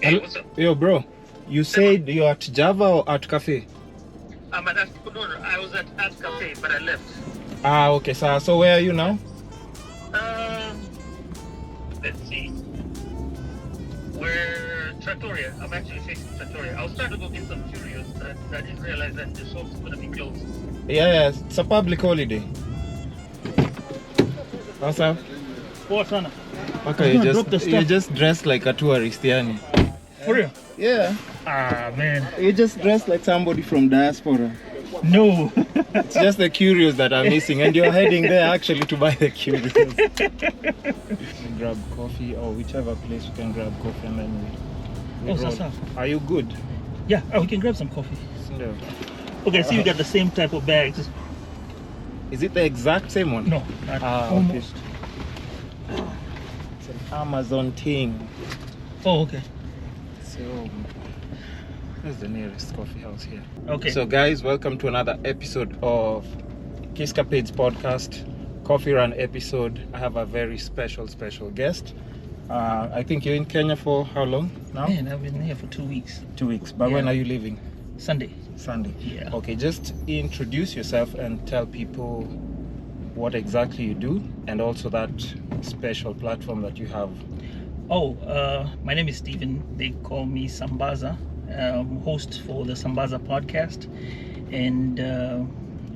Hey, what's up? Yo, bro, you said you're at Java or at Cafe? I'm at no, I was at Cafe, but I left. Ah, okay, so where are you now? Let's see. We're Trattoria. I'm actually facing Trattoria. I was trying to go get some Cheerios, but I didn't realize that the shop's gonna be closed. Yeah, it's a public holiday. What's up? What's on? Okay, you just dressed like a tourist, yani. For real? Yeah. Ah, man. You just dressed like somebody from Diaspora. No. It's just the curios that are missing, and you're heading there actually to buy the curios. Grab coffee or whichever place you can grab coffee, and then we roll. Are you good? Yeah, we can grab some coffee. No. Okay, so you got the same type of bags. Is it the exact same one? No, almost. Okay. It's an Amazon thing. Oh, okay. So, where's the nearest coffee house here? Okay. So, guys, welcome to another episode of Kisscapades podcast, coffee run episode. I have a very special guest. I think you're in Kenya for how long now? Man, I've been here for 2 weeks. 2 weeks. But when are you leaving? Sunday. Yeah. Okay, just introduce yourself and tell people what exactly you do, and also that special platform that you have. Oh, my name is Steven. They call me Sambaza. Host for the Sambaza podcast. And,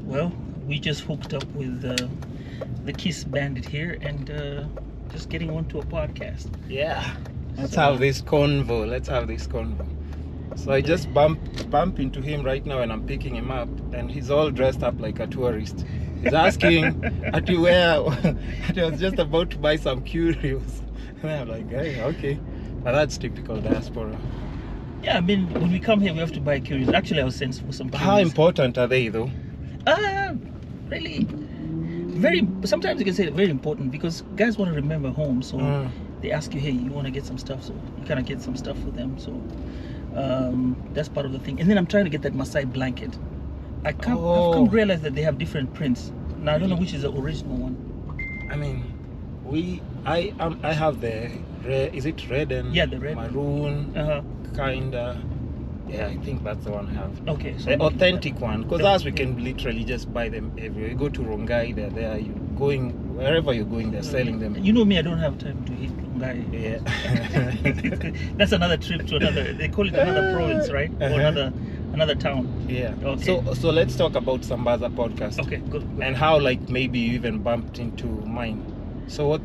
well, we just hooked up with the Kiss Bandit here and just getting onto a podcast. Yeah. Let's have this convo. So I just bump into him right now and I'm picking him up, and he's all dressed up like a tourist. He's asking, at you where? I was just about to buy some curios. And I'm like, hey, okay. But that's typical Diaspora. Yeah, I mean, when we come here, we have to buy curios. Actually, I was sent for some curios. How important are they, though? Really, sometimes you can say very important, because guys want to remember home. So they ask you, hey, you want to get some stuff? So you kind of get some stuff for them. So that's part of the thing. And then I'm trying to get that Maasai blanket. I've come to realize that they have different prints. Now I don't know which is the original one. I mean, I have the red. Is it red and the red maroon? Kinda. Yeah, I think that's the one I have. Okay, so the authentic one, because as we can literally just buy them everywhere. You go to Rongai, they're there. You going wherever you're going, they're selling them. You know me, I don't have time to hit Rongai. Yeah. That's another trip to another. They call it another province, right? Or another town. Yeah. Okay. So let's talk about Sambaza podcast. Okay, good. And how maybe you even bumped into mine. So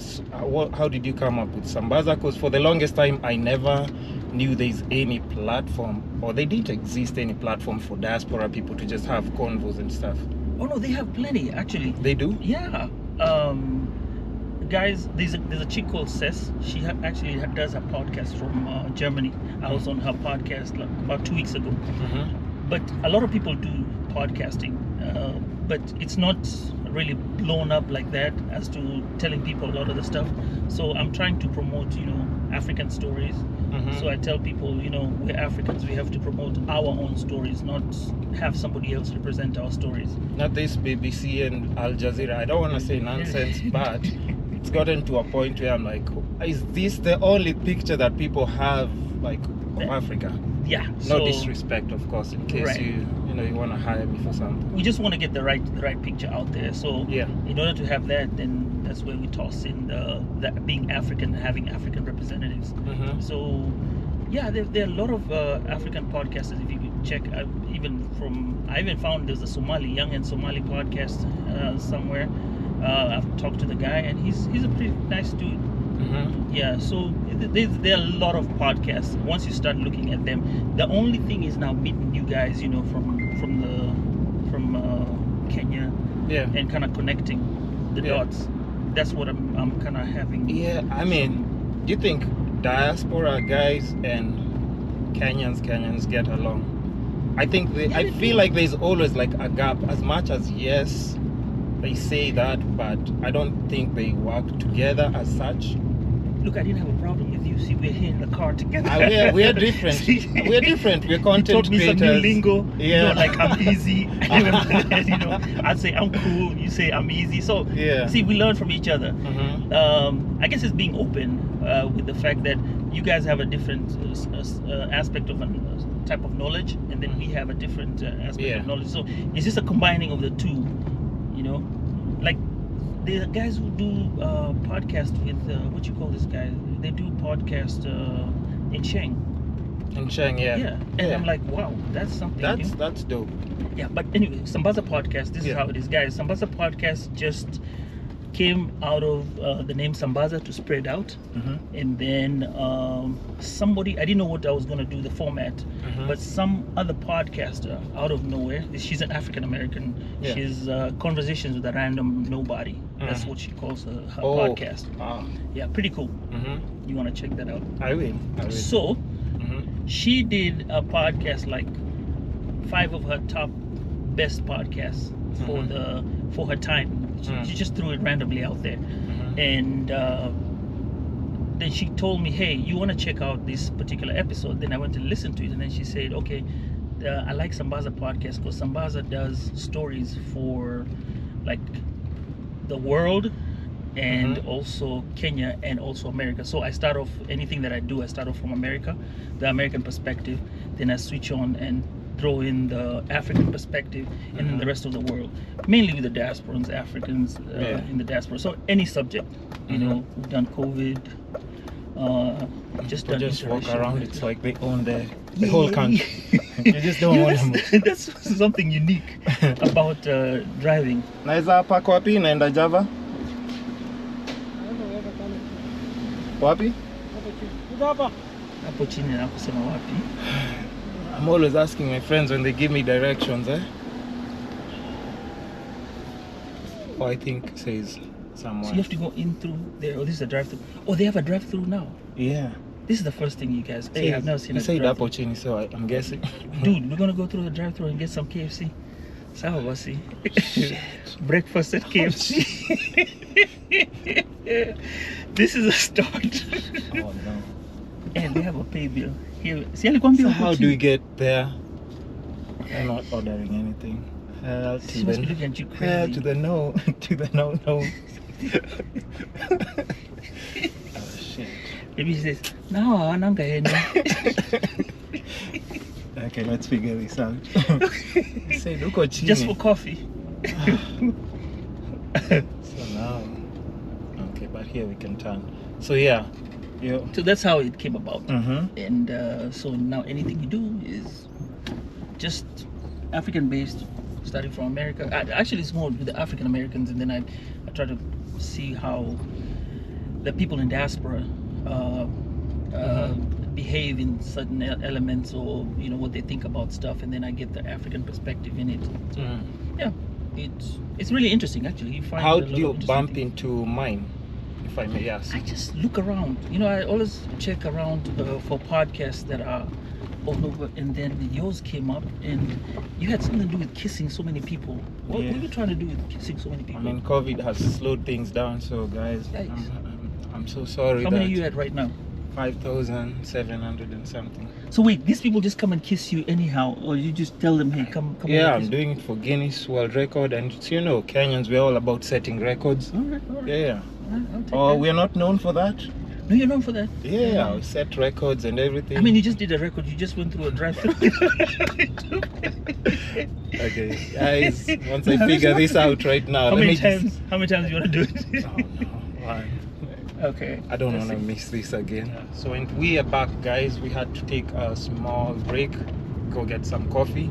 how did you come up with Sambaza? Because for the longest time I never knew there's any platform, or they didn't exist any platform for diaspora people to just have convos and stuff. Oh no, they have plenty actually. They do? Yeah. Guys, there's a chick called Cess. She actually does a podcast from Germany. I was on her podcast about 2 weeks ago. But a lot of people do podcasting, but it's not really blown up like that as to telling people a lot of the stuff. So I'm trying to promote, African stories. So I tell people, we're Africans, we have to promote our own stories, not have somebody else represent our stories. Not this BBC and Al Jazeera. I don't want to say nonsense, but it's gotten to a point where I'm like, is this the only picture that people have of Africa? Yeah. No disrespect, of course, in case you want to hire me for something. We just want to get the right picture out there. So in order to have that, then that's where we toss in the being African, having African representatives. So there are a lot of African podcasters. If you check, I even found there's a Young and Somali podcast somewhere. I've talked to the guy, and he's a pretty nice dude. Yeah, so there are a lot of podcasts. Once you start looking at them, the only thing is now meeting you guys, from Kenya, and kind of connecting the dots. That's what I'm kind of having. Yeah, I mean, do you think diaspora guys and Kenyans get along? I think I feel like there's always a gap. As much as they say that, but I don't think they work together as such. Look, I didn't have a problem with you. See, we're here in the car together. We're different. We're different. We're content You taught me creators. some new lingo. Yeah. You know, like I'm easy. You know, I'd say I'm cool. You say I'm easy. So, Yeah. see, we learn from each other. Mm-hmm. I guess it's being open with the fact that you guys have a different aspect of a type of knowledge, and then we have a different aspect of knowledge. So it's just a combining of the two, you know. Like the guys who do podcast with what you call this guy? They do podcast in Sheng. In Sheng, yeah. Yeah, and I'm like, wow, that's something. new. That's dope. Yeah, but anyway, Sambaza podcast. This is how it is, guys. Sambaza podcast just came out of the name Sambaza to spread out, and then somebody, I didn't know what I was going to do, the format, but some other podcaster out of nowhere, she's an African American, she's Conversations with a Random Nobody, that's what she calls her podcast. Yeah, pretty cool. You want to check that out? I will. So she did a podcast, like 5 of her top best podcasts for her time. She just threw it randomly out there, and then she told me, hey, you want to check out this particular episode? Then I went to listen to it, and then she said, okay, I like Sambaza podcast because Sambaza does stories for like the world and also Kenya and also America. So I start off, anything that I do, I start off from America, the American perspective, then I switch on and throw in the African perspective and then the rest of the world, mainly with the diasporans, Africans in the diaspora. So any subject, you know, we've done COVID, just walk around. It's like they own the whole country. You just don't want to move. That's something unique about driving. Naweza pako wapi naenda Java? Wapi? Hapo chini na kusema wapi? I'm always asking my friends when they give me directions, Oh, I think it says somewhere. So you have to go in through there. Oh, this is a drive-through. Oh, they have a drive-through now. Yeah. This is the first thing, you guys. Hey, I've never seen a drive-through. You said Opportunity, so I'm guessing. Dude, we're gonna go through the drive-through and get some KFC. Sambaza. Breakfast at KFC. This is a start. Oh no. And they have a pay bill. Here, see, so how do we get there? I'm not ordering anything. She must be looking at you crazy. To the no. To the no. Oh shit. Maybe she says, no, Ananga. Okay, let's figure this out. Say, look at you. Just for coffee. So now, okay, but here we can turn. So yeah. So that's how it came about. Mm-hmm. And so now anything you do is just African based, starting from America. Actually, it's more with the African Americans, and then I try to see how the people in diaspora behave in certain elements, or you know what they think about stuff, and then I get the African perspective in it. So, yeah, it's really interesting actually. You find how do you bump into mine, if I may ask? I just look around. You know, I always check around for podcasts that are all over, and then yours came up, and you had something to do with kissing so many people. What were you trying to do with kissing so many people? I mean, COVID has slowed things down, so guys, I'm so sorry. How many are you at right now? 5,700 and something. So wait, these people just come and kiss you anyhow, or you just tell them, hey, come yeah, I'm doing it for Guinness World Record, and you know, Kenyans, we're all about setting records. All right. Yeah. Oh, we're not known for that. No, you're known for that. Yeah, we set records and everything. I mean, you just did a record. You just went through a drive-through. Okay, guys. Once I figure this out right now, how many times do you want to do it? Oh, no. One. Okay. I don't want to miss this again. Yeah. So when we are back, guys, we had to take a small break, go get some coffee.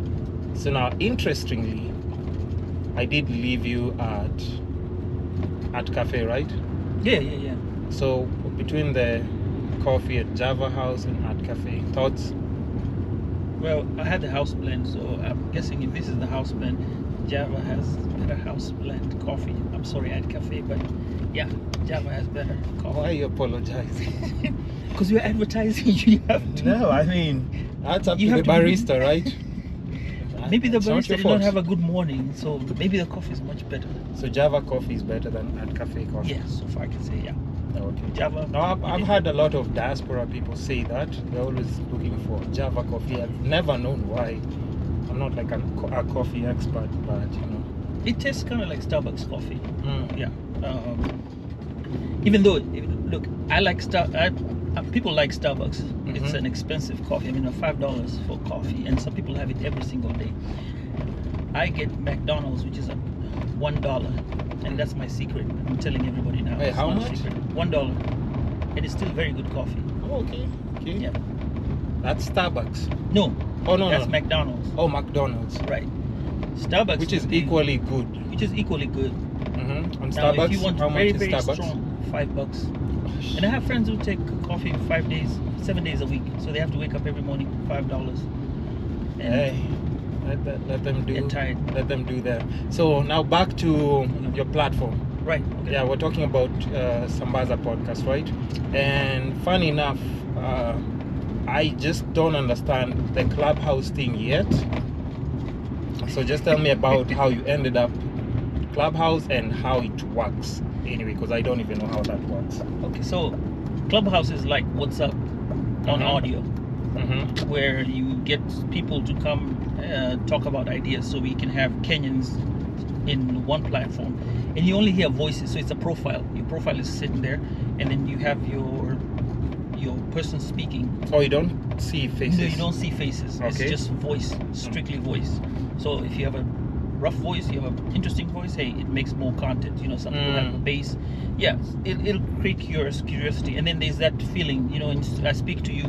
So now, interestingly, I did leave you at cafe, right? Yeah. So between the coffee at Java House and at cafe, thoughts? Well, I had the house blend, so I'm guessing if this is the house blend, Java has better house blend coffee. I'm sorry, at cafe, but yeah, Java has better coffee. Why are you apologizing? Because you're advertising, you have to. No, I mean, that's up to the barista, right? Maybe the barista did not have a good morning, so maybe the coffee is much better. So Java coffee is better than at cafe coffee? Yeah, so far I can say, yeah. Okay. Java. No, I've had a lot of diaspora people say that they're always looking for Java coffee. I've never known why. I'm not like a coffee expert, but you know. It tastes kind of like Starbucks coffee. Mm. Yeah. Even though, look, I like people like Starbucks. It's an expensive coffee. I mean, $5 for coffee, and some people have it every single day. I get McDonald's, which is $1, and that's my secret. I'm telling everybody now. Wait, It's how not a much? secret. $1. It is still very good coffee. Oh, okay. Yeah. That's Starbucks. No. Oh no, That's no. McDonald's. Oh, McDonald's. Right. Starbucks. Which is equally good. Which is equally good. Mm-hmm. On Now, Starbucks, if you want how much very, is very Starbucks? strong, $5. And I have friends who take coffee 7 days a week, so they have to wake up every morning, $5. And Hey, let them do. get tired. Let them do that. So now back to your platform. Right. Okay. Yeah, we're talking about Sambaza podcast, right? And funny enough, I just don't understand the Clubhouse thing yet. So just tell me about how you ended up Clubhouse and how it works. Anyway, because I don't even know how that works. Okay. So, Clubhouse is like WhatsApp on audio, Mm-hmm. where you get people to come talk about ideas. So we can have Kenyans in one platform, and you only hear voices. So it's a profile. Your profile is sitting there, and then you have your person speaking. Oh, you don't see faces? No, you don't see faces. Okay. It's just voice, strictly voice. So if you have a rough voice, you have an interesting voice, hey, it makes more content. You know, some people have a bass. Yeah, it'll create curiosity. And then there's that feeling, you know, I speak to you,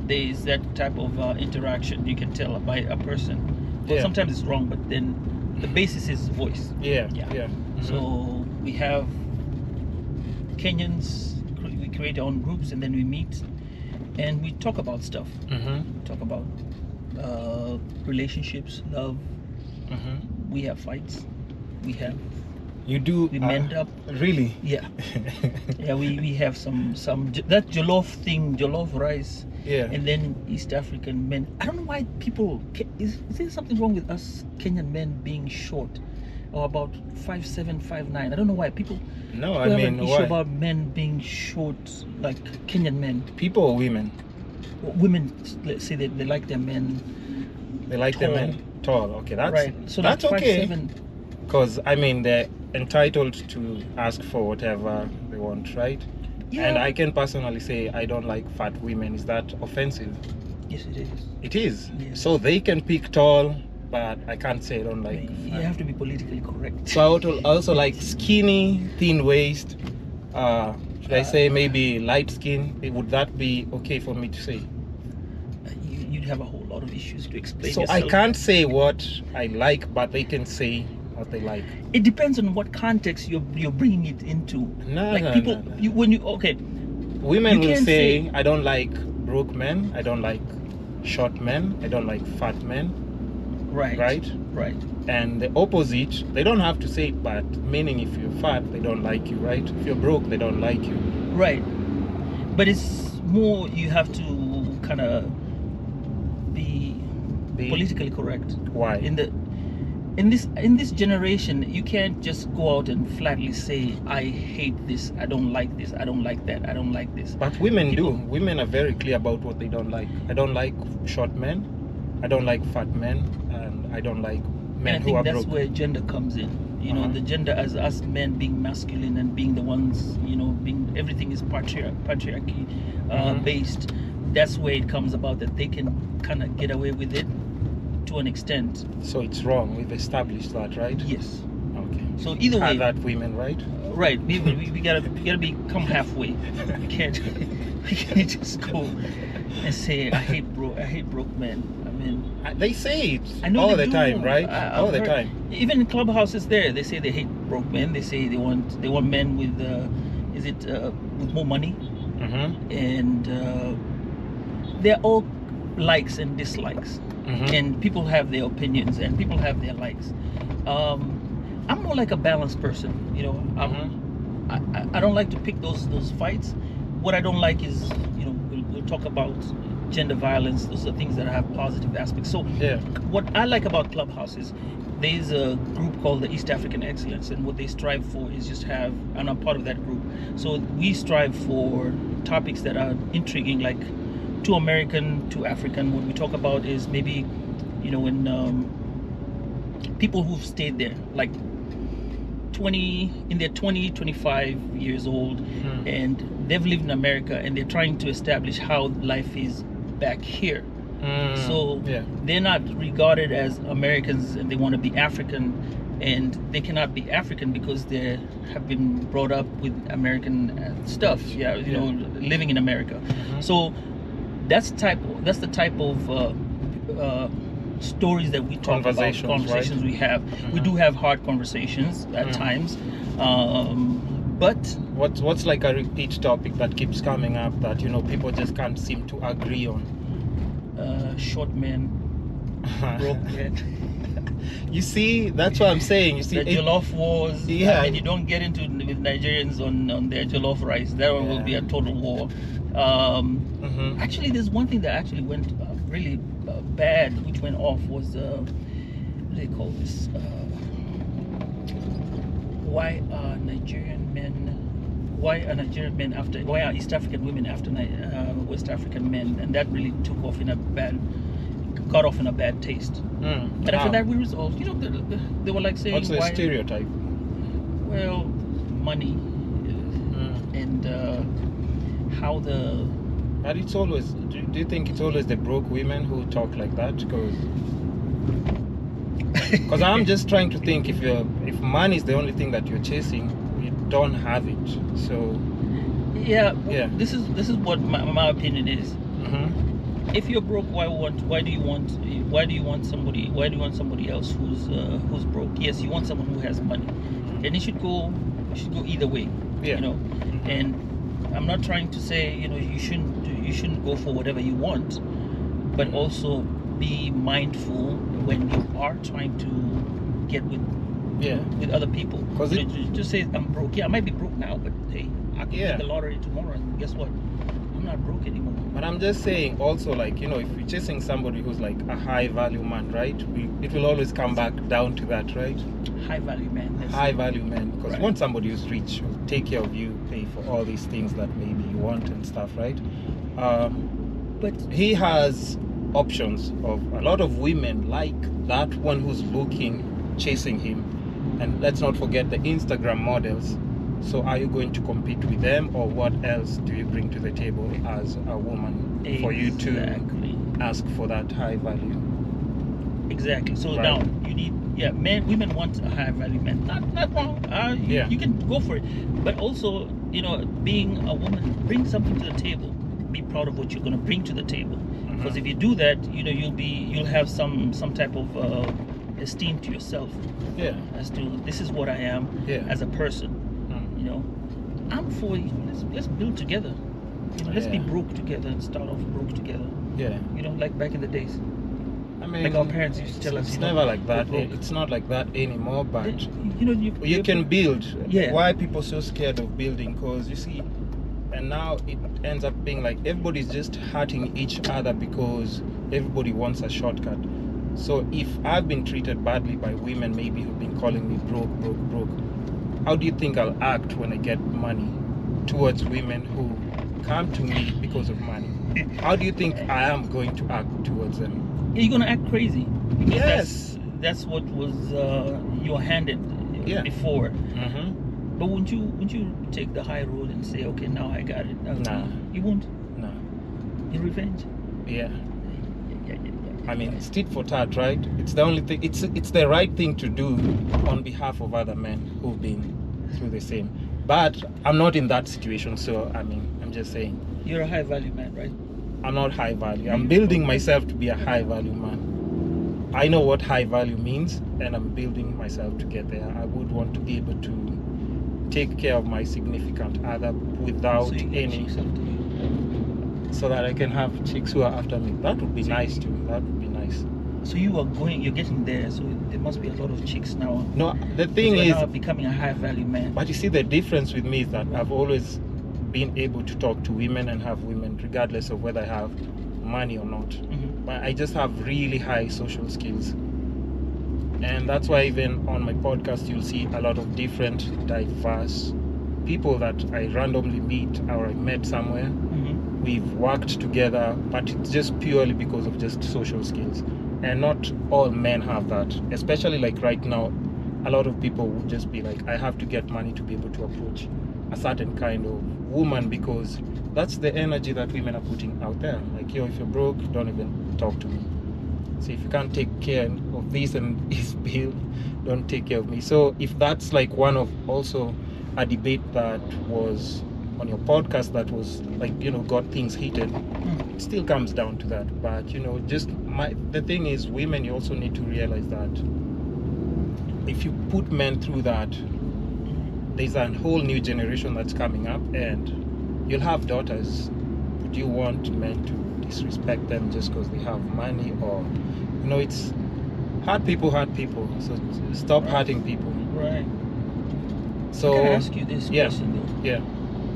there's that type of interaction you can tell by a person. Well, Yeah. sometimes it's wrong, but then the basis is voice. Yeah. Yeah. Mm-hmm. So we have Kenyans, we create our own groups, and then we meet and we talk about stuff. Mm-hmm. Talk about relationships, love. Mm-hmm. We have fights. We We mend up. Really? Yeah. Yeah, we have some that jollof rice. Yeah. And then East African men. I don't know why people is there something wrong with us Kenyan men being short, or about 5'7", 5'9"? I don't know why people. No, I have mean, an issue why? about men being short, like Kenyan men. People or women? Women, let's say they like their men. They like the Tall. men tall. Okay, that's Right. So that's like okay. 5'7". Because I mean, they're entitled to ask for whatever they want, right? Yeah. And I can personally say I don't like fat women. Is that offensive? Yes, it is. It is. Yeah. So they can pick tall, but I can't say I don't like. You fat. have to be politically correct. So I also like skinny, thin waist. Should I say maybe light skin? Would that be okay for me to say? You'd have a whole lot of issues to explain So yourself. I can't say what I like, but they can say what they like. It depends on what context you're bringing it into. No, like no, people, no, no. You Women will can't say, say- I don't like broke men, I don't like short men, I don't like fat men, Right. right? And the opposite, they don't have to say it, but meaning if you're fat, they don't like you, right? If you're broke, they don't like you. Right. But it's more you have to kind of be politically correct. Why? In this generation, you can't just go out and flatly say, I hate this, I don't like this, I don't like that, I don't like this. But women People- do. Women are very clear about what they don't like. I don't like short men, I don't like fat men, and I don't like men And I who think are that's broke. where gender comes in. You know, the gender as us men being masculine and being the ones, you know, being everything is patriarchy based. That's where it comes about that they can kind of get away with it to an extent. So it's wrong. We've established that, right? Yes. Okay. So either Are way, that women, right? right? We gotta come halfway. We can't just go and say I hate broke men. I mean, They say it I know all they the do. time, right? I've All the heard- time. Even in clubhouses, they say they hate broke men. They say they want men with with more money, Mm-hmm. and they're all likes and dislikes, Mm-hmm. and people have their opinions and people have their likes. I'm more like a balanced person, you know. I don't like to pick those fights. What I don't like is, you know, we'll talk about gender violence. Those are things that have positive aspects. So Yeah. what I like about Clubhouse is there's a group called the East African Excellence, and what they strive for is just have, and I'm part of that group. So we strive for topics that are intriguing, like to American, to African. What we talk about is maybe, when people who've stayed there, like 25 years old, and they've lived in America, and they're trying to establish how life is back here. So they're not regarded as Americans, and they want to be African, and they cannot be African because they have been brought up with American stuff. Living in America. So that's the type of stories that we talk about, conversations we have. We do have hard conversations at times, but what's like a repeat topic that keeps coming up that people just can't seem to agree on? Short men, broke men. You see, that's what I'm saying. You see, the jollof wars. And you don't get into with Nigerians on their jollof rice. That one will be a total war. Actually, there's one thing that actually went really bad, which went off, was what do they call this? Why are East African women after West African men? And that really got off in a bad taste. But after that, we resolved. They were like saying, what's the stereotype? Well, money and how the. But it's always. Do you think it's always the broke women who talk like that? Because I'm just trying to think, if money is the only thing that you're chasing, you don't have it. So this is what my opinion is. If you're broke, why do you want somebody else who's broke? Yes, you want someone who has money, and it should go either way. And I'm not trying to say you shouldn't go for whatever you want, but also be mindful when you are trying to get with other people. Because just say I'm broke. I might be broke now, but hey, I can get the lottery tomorrow, and guess what? I'm not broke anymore. But I'm just saying also, like, if you're chasing somebody who's like a high value man, right? It will always come back down to that, right? High value man. High value man, because you want somebody who's rich, who'll take care of you, pay for all these things that maybe you want and stuff, right? But he has options of a lot of women like that one who's looking, chasing him. And let's not forget the Instagram models. So are you going to compete with them, or what else do you bring to the table as a woman for you to ask for that high value? Exactly. So now you need women want a high value man. Not wrong. You can go for it, but also being a woman, bring something to the table. Be proud of what you're going to bring to the table. Because if you do that, you'll have some type of esteem to yourself. As to this is what I am as a person. I'm for let's build together. Let's be broke together and start off broke together. Like back in the days. I mean, like our parents used to tell us. It's never like that. It's not like that anymore. But you can build. Why are people so scared of building? Because you see, and now it ends up being like everybody's just hurting each other because everybody wants a shortcut. So if I've been treated badly by women, maybe who've been calling me broke, how do you think I'll act when I get money towards women who come to me because of money? How do you think I am going to act towards them? You're gonna act crazy. Yes, that's what was you were handed before. But wouldn't you take the high road and say, okay, now I got it? Nah, you won't. No. In revenge. Yeah. I mean, it's tit for tat, right? It's the only thing. It's the right thing to do on behalf of other men who've been through the same. But I'm not in that situation, so I mean, I'm just saying. You're a high value man, right? I'm not high value. I'm building myself to be a high value man. I know what high value means, and I'm building myself to get there. I would want to be able to take care of my significant other without any, so that I can have chicks who are after me. That would be nice too. That would be nice. So you're getting there. So there must be a lot of chicks now. No, the thing is, now becoming a high value man. But you see, the difference with me is that I've always been able to talk to women and have women, regardless of whether I have money or not. But I just have really high social skills. And that's why even on my podcast, you'll see a lot of different, diverse people that I randomly meet or I met somewhere. Mm-hmm. We've worked together, but it's just purely because of just social skills. And not all men have that. Especially like right now, a lot of people would just be like, I have to get money to be able to approach a certain kind of woman, because that's the energy that women are putting out there. Like, yo, if you're broke, don't even talk to me. So if you can't take care of this and this bill, don't take care of me. So if that's like one of also a debate that was on your podcast that was like, you know, got things heated, it still comes down to that. But, you know, just the thing is, women, you also need to realize that if you put men through that, there's a whole new generation that's coming up, and you'll have daughters. Would you want men to disrespect them just because they have money? Or, you know, it's hurt people, so stop hurting people. Right. So Can I ask you this question though? Yeah.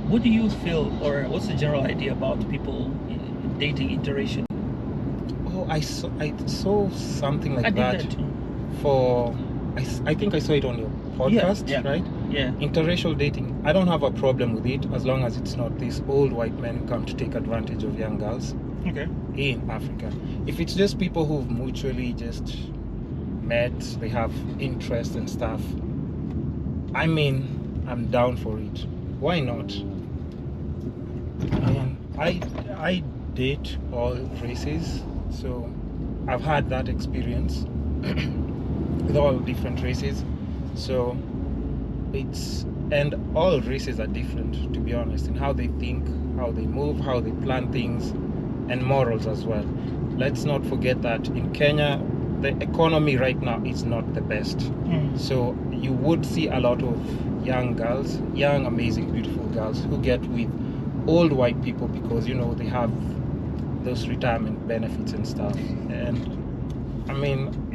What do you feel, or what's the general idea about people dating interracial? Oh, I saw something like I did that too. I think I saw it on your podcast, right? Yeah. Interracial dating. I don't have a problem with it as long as it's not these old white men who come to take advantage of young girls. Okay. In Africa. If it's just people who've mutually just met, they have interest and stuff, I mean, I'm down for it. Why not? I mean, I date all races, so I've had that experience with all different races. So and all races are different, to be honest, in how they think, how they move, how they plan things, and morals as well. Let's not forget that in Kenya, the economy right now is not the best. So you would see a lot of young girls, young, amazing, beautiful girls who get with old white people because, you know, they have those retirement benefits and stuff. And I mean,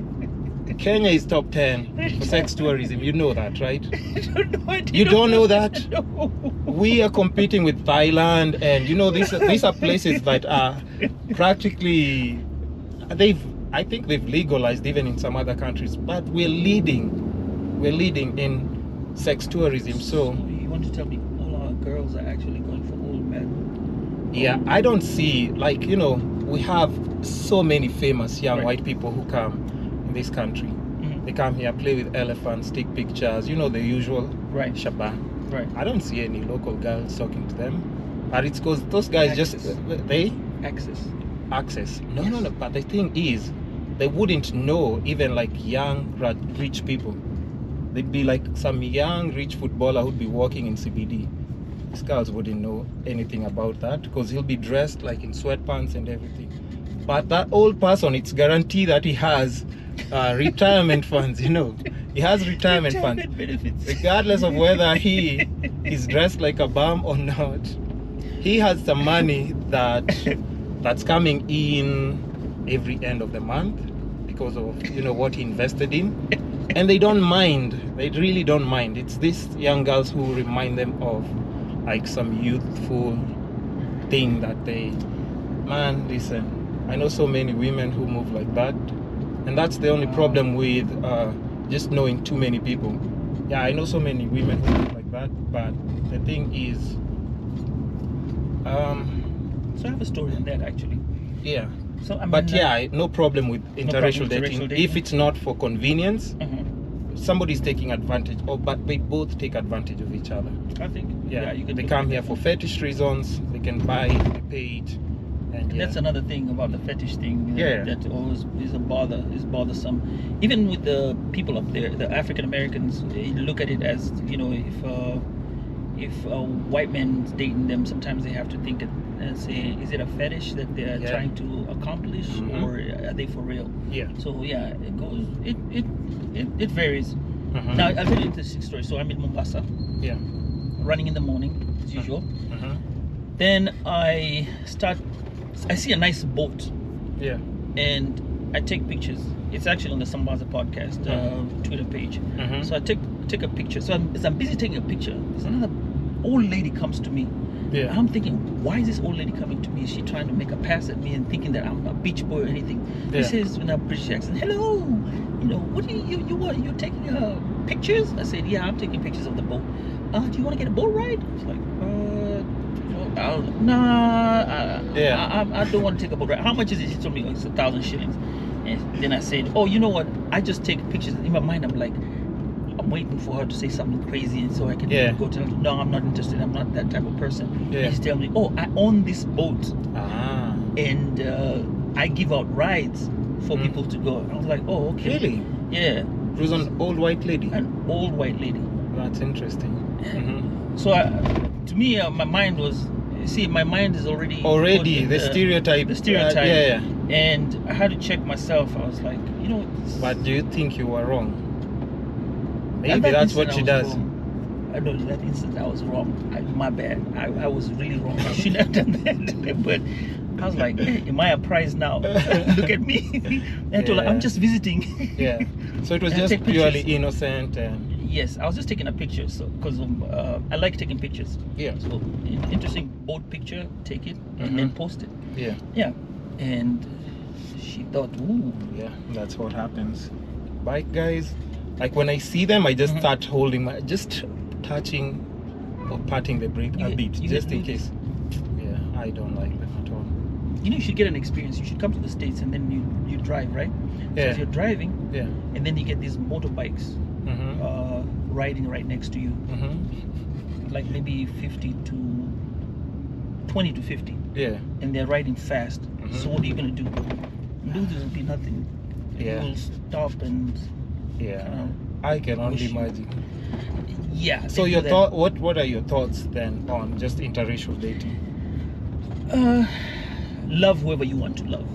Kenya is top 10 for sex tourism. You know that, right? You don't know that? No. We are competing with Thailand, and you know, these are places that are practically, I think they've legalized even in some other countries, but we're leading in sex tourism. So you want to tell me all our girls are actually going for old men? Yeah, I don't see, like, you know, we have so many famous young white people who come in this country. They come here, play with elephants, take pictures, you know, the usual shaba. Right. I don't see any local girls talking to them, but it's because those guys they access. No. But the thing is, they wouldn't know even like young rich people. They'd be like some young rich footballer who'd be walking in CBD. These girls wouldn't know anything about that because he'll be dressed like in sweatpants and everything. But that old person, it's guaranteed that he has retirement funds, you know. He has retirement funds. Benefits. Regardless of whether he is dressed like a bum or not. He has some money that's coming in every end of the month because of, you know, what he invested in. And they don't mind. They really don't mind. It's these young girls who remind them of like some youthful thing that man, listen, I know so many women who move like that, and that's the only problem with just knowing too many people. Yeah, I know so many women who move like that, but the thing is, so I have a story on that actually. Yeah. So I mean, no problem with interracial dating if it's not for convenience. Somebody's taking advantage, but they both take advantage of each other. I think. Yeah, you can. They come here for fetish reasons. They can buy, they pay it, and that's another thing about the fetish thing. That always is is bothersome. Even with the people up there, the African Americans, they look at it as, you know, if a white man's dating them, sometimes they have to think and say, is it a fetish that they're trying to accomplish, or are they for real? Yeah. So yeah, it goes. It varies. Now I'll tell you an interesting story. So I'm in Mombasa. Yeah. Running in the morning as usual. Then I see a nice boat. Yeah. And I take pictures. It's actually on the Sambaza podcast Twitter page. So I take a picture. So as I'm busy taking a picture, there's another old lady comes to me. Yeah. And I'm thinking, why is this old lady coming to me? Is she trying to make a pass at me and thinking that I'm a beach boy or anything? This is in a British accent. Hello, what do you want? You're taking pictures? I said, yeah, I'm taking pictures of the boat. Do you want to get a boat ride? It's like, I don't want to take a boat ride. How much is it? She told me it's 1,000 shillings. And then I said, oh, you know what? I just take pictures. In my mind, I'm like, I'm waiting for her to say something crazy, and so I can go tell her, no, I'm not interested. I'm not that type of person. Yeah. She's telling me, oh, I own this boat, and I give out rides for people to go. I was like, oh, okay. Really? Yeah. It was an old white lady. An old white lady. That's interesting. Mm-hmm. So to me, my mind was. See, my mind is already the stereotype. The stereotype. And I had to check myself. I was like, But do you think you were wrong? Maybe that's what she does. I know that instant I was wrong. My bad. I was really wrong. I shouldn't have done that. But I was like, hey, am I a prize now? Look at me. And I told her, I'm just visiting. Yeah. So it was just purely innocent. Yes, I was just taking a picture, so because I like taking pictures. Yeah. So interesting boat picture, take it and then post it. Yeah. Yeah. And she thought, ooh. Yeah, that's what happens. Bike guys, like when I see them, I just start just touching or patting the brake a bit, just in case. Yeah, I don't like them at all. You should get an experience. You should come to the States and then you drive, right? Yeah. So you're driving, and then you get these motorbikes riding right next to you, like maybe 20 to 50. Yeah. And they're riding fast. So what are you gonna do? There's gonna be nothing. Yeah. You will stop and. Yeah. I can only imagine. Yeah. So your thought? What are your thoughts then on just interracial dating? Love whoever you want to love.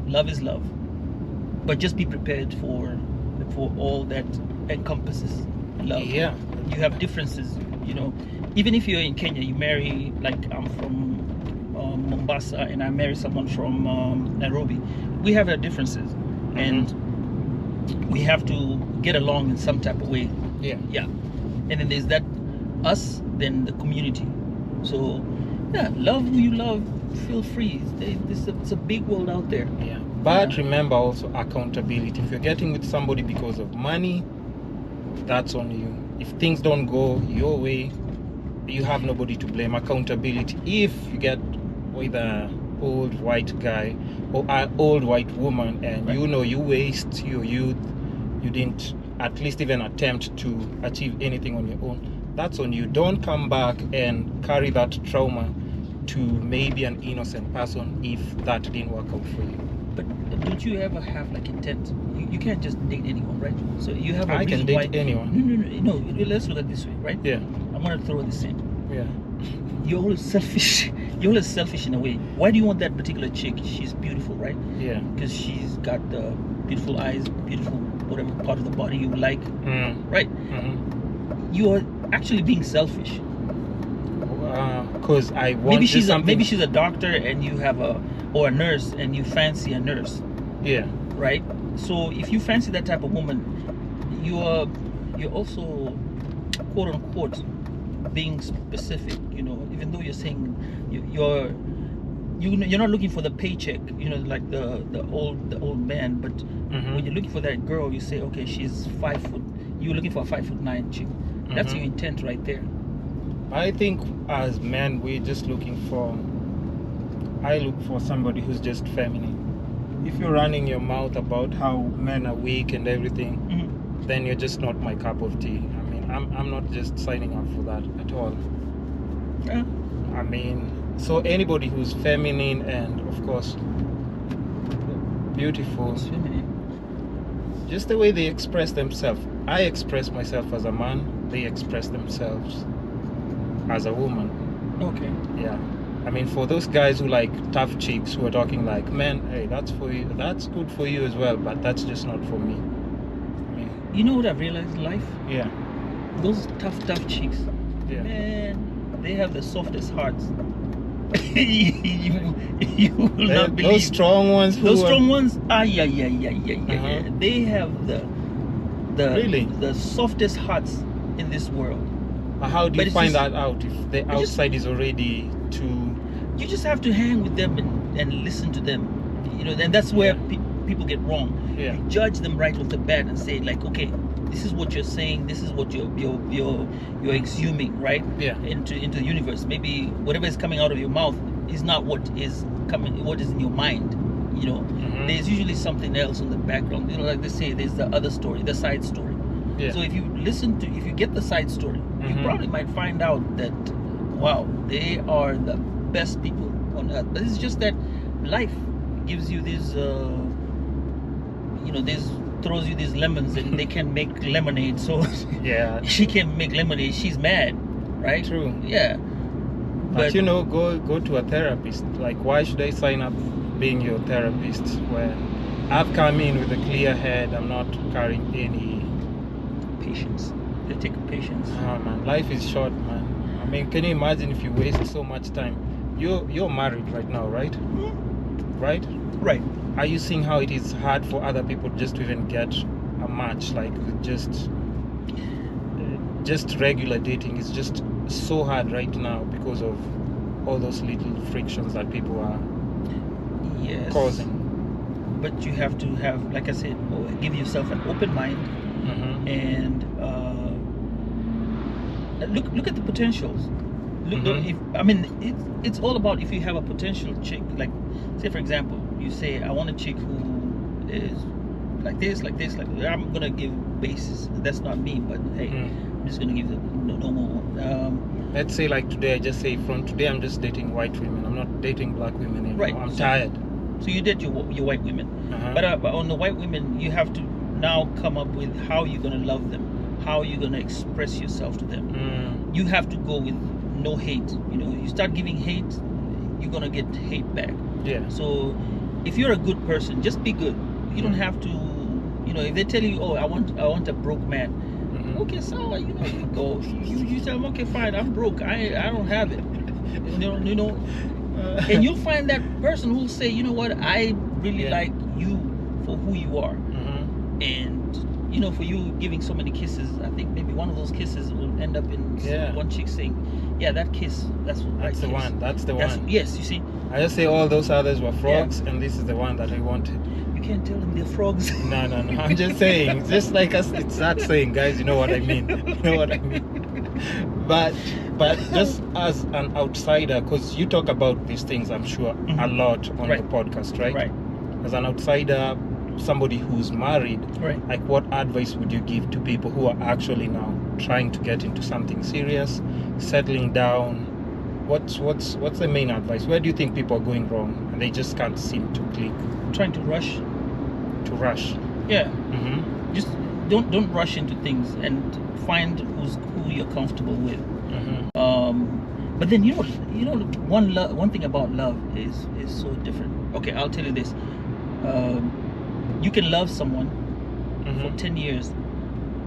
Love is love, but just be prepared for all that encompasses love. Yeah. You have differences. Even if you're in Kenya, you marry, like I'm from Mombasa and I marry someone from Nairobi. We have our differences, and we have to get along in some type of way. Yeah. And then there's that us, then the community. So love who you love. Feel free. It's a big world out there. Yeah. But remember also accountability. If you're getting with somebody because of money, that's on you. If things don't go your way, you have nobody to blame. Accountability. If you get with an old white guy or an old white woman and you waste your youth, you didn't at least even attempt to achieve anything on your own, that's on you. Don't come back and carry that trauma to maybe an innocent person if that didn't work out for you. But don't you ever have like intent? You can't just date anyone, right? So you have I can date anyone. No. Let's look at it this way, right? Yeah. I'm gonna throw this in. Yeah. You're always selfish. You're always selfish in a way. Why do you want that particular chick? She's beautiful, right? Yeah. Because she's got the beautiful eyes, beautiful whatever part of the body you like, right? You are actually being selfish. Because I want maybe she's a doctor and you have or a nurse and you fancy a nurse. Yeah. Right. So if you fancy that type of woman, you're also quote unquote being specific. Even though you're saying you're not looking for the paycheck. Like the old man. But when you're looking for that girl, you say, okay, she's 5 foot. You're looking for a 5'9" chick. That's your intent right there. I think as men, we're just I look for somebody who's just feminine. If you're running your mouth about how men are weak and everything, then you're just not my cup of tea. I mean, I'm not just signing up for that at all. Yeah. I mean, so anybody who's feminine and of course beautiful, just the way they express themselves. I express myself as a man, they express themselves as a woman. Okay. Yeah. I mean, for those guys who like tough chicks who are talking like, man, hey, that's for you, that's good for you as well, but that's just not for me. I mean, you know what I've realized in life? Yeah. Those tough chicks, man, they have the softest hearts. you will not believe. Those strong ones. They have the softest hearts in this world. How do you find that out if the outside is already too? You just have to hang with them and listen to them, and that's where people get wrong. Yeah. You judge them right off the bat and say like, okay, this is what you're saying, this is what you're exhuming, right? Yeah. Into the universe. Maybe whatever is coming out of your mouth is not what is in your mind. You know, there's usually something else on the background. You know, like they say, there's the other story, the side story. Yeah. So if you get the side story, you probably might find out that, wow, they are the best people on earth. But it's just that life gives you these, throws you these lemons, and they can make lemonade. So Yeah. she can make lemonade. She's mad, right? True. Yeah. But you know, go to a therapist. Like, why should I sign up being your therapist when I've come in with a clear head? I'm not carrying any Patience. They take patience. Oh man, life is short, man. I mean, can you imagine if you waste so much time? You're married right now, right? Right? Right. Are you seeing how it is hard for other people just to even get a match? Like just regular dating is just so hard right now because of all those little frictions that people are causing. But you have to have, like I said, give yourself an open mind and look at the potentials. It's all about if you have a potential chick. Like, say for example, you say, I want a chick who is like this. I'm gonna give basis. That's not me, but hey, I'm just gonna give the normal. Let's say like today, I just say from today I'm just dating white women. I'm not dating black women anymore. Right. I'm tired. So you date your white women, but on the white women, you have to now come up with how you're gonna love them, how you're gonna express yourself to them. You have to go with no hate. You know, you start giving hate, you're gonna get hate back. Yeah. So if you're a good person, just be good. You don't have to, if they tell you, oh, I want a broke man. Okay, so you go, you tell them, okay, fine, I'm broke, I don't have it. And you'll find that person who'll say, you know what, I really like you for who you are. And for you giving so many kisses, I think maybe one of those kisses will end up in one chick saying, yeah, that kiss, that's the one. Yes, you see, I just say all those others were frogs, and this is the one that I wanted. You can't tell them they're frogs. No. I'm just saying, just like us, it's that saying, guys. You know what I mean. But just as an outsider, because you talk about these things, I'm sure, a lot on the podcast, right? Right. As an outsider, somebody who's married, like, what advice would you give to people who are actually now trying to get into something serious, settling down? What's the main advice? Where do you think people are going wrong and they just can't seem to click? Trying to rush. Yeah. Just don't rush into things, and find who you're comfortable with. But then one thing about love is so different. Okay, I'll tell you this. You can love someone for 10 years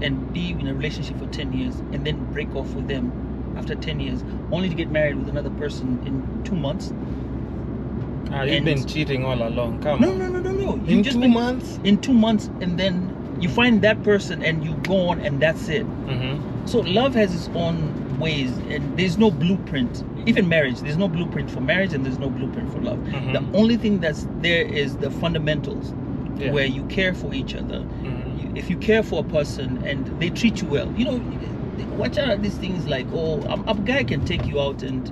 and be in a relationship for 10 years and then break off with them after 10 years, only to get married with another person in 2 months. You've been cheating all along. Come on. No. In 2 months? In 2 months, and then you find that person and you go on, and that's it. So love has its own ways, and there's no blueprint. Even marriage, there's no blueprint for marriage, and there's no blueprint for love. The only thing that's there is the fundamentals, where you care for each other. If you care for a person and they treat you well, watch out at these things like, oh, a guy can take you out and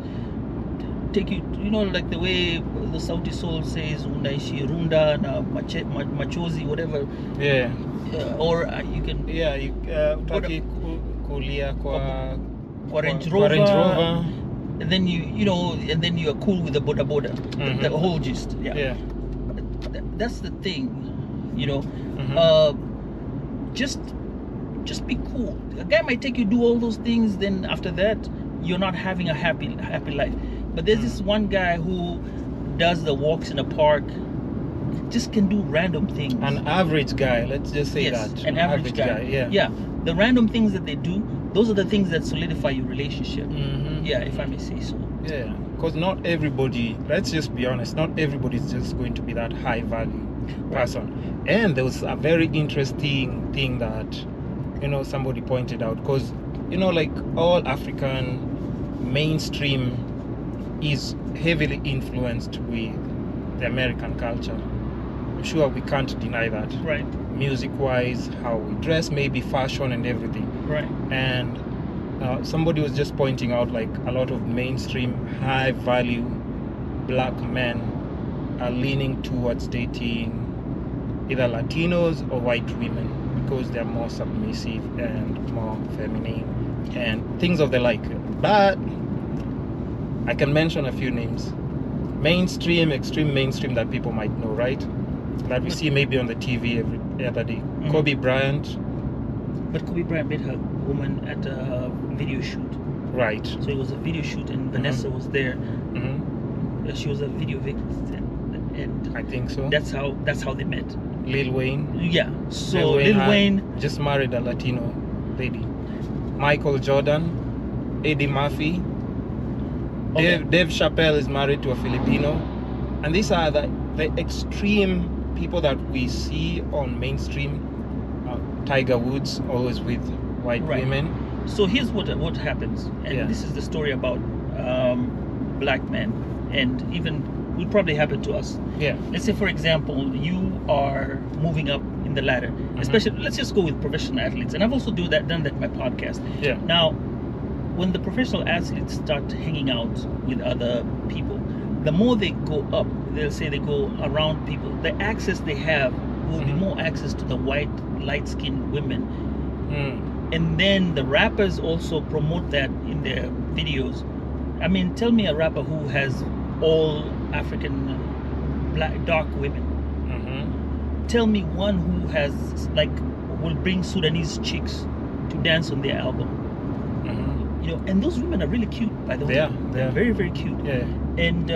take you, like the way the Saudi soul says, unaishi runda na machozi, whatever. Yeah. Or you can. Yeah, utaki kulia kwa Range Rover. And then you are cool with the boda. The whole gist. Yeah. That's the thing, just be cool. A guy might take you do all those things, then after that you're not having a happy life. But there's this one guy who does the walks in the park, just can do random things. An average guy, let's just say that. An average guy. Yeah. The random things that they do, those are the things that solidify your relationship. Yeah, if I may say so. Yeah, because not everybody, let's just be honest, not everybody is just going to be that high value person. And there was a very interesting thing that somebody pointed out, because like all African mainstream is heavily influenced with the American culture. I'm sure we can't deny that. Right. Music-wise, how we dress, maybe fashion and everything. Right. And somebody was just pointing out like a lot of mainstream, high-value black men are leaning towards dating either Latinos or white women because they're more submissive and more feminine and things of the like. But I can mention a few names. Mainstream, extreme mainstream that people might know, right? That we see maybe on the TV every other day. Mm-hmm. Kobe Bryant. But Kobe Bryant met her woman at a video shoot. Right. So it was a video shoot and Vanessa was there. Mm-hmm. She was a video victim. And I think so. that's how they met. Lil Wayne. Yeah. So Lil Wayne just married a Latino lady. Michael Jordan, Eddie Murphy. Okay. Dave Chappelle is married to a Filipino. And these are the extreme people that we see on mainstream. Tiger Woods, always with white women. So here's what happens. And this is the story about black men. And even will probably happen to us. Yeah. Let's say, for example, you are moving up in the ladder. Especially, let's just go with professional athletes. And I've also done that in my podcast. Yeah. Now, when the professional athletes start hanging out with other people, the more they go up, they'll say they go around people, the access they have will be more access to the white, light-skinned women. And then the rappers also promote that in their videos. I mean, tell me a rapper who has all African black dark women. Tell me one who has will bring Sudanese chicks to dance on their album. You know, and those women are really cute, by the way. They're very, very cute. Yeah. And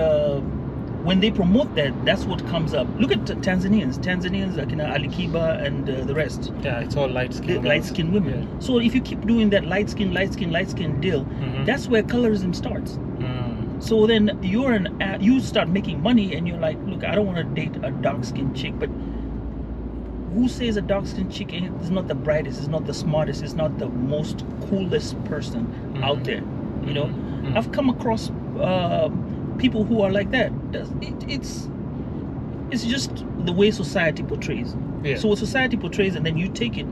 when they promote that, that's what comes up. Look at Tanzanians, like Ali Kiba and the rest. Yeah, it's all light-skinned women. Yeah. So if you keep doing that light skin deal, that's where colorism starts. So then you start making money and you're like, look, I don't want to date a dark-skinned chick, but who says a dark-skinned chick is not the brightest, is not the smartest, is not the most coolest person out there? You know, I've come across people who are like that. It's just the way society portrays. Yeah. So what society portrays, and then you take it.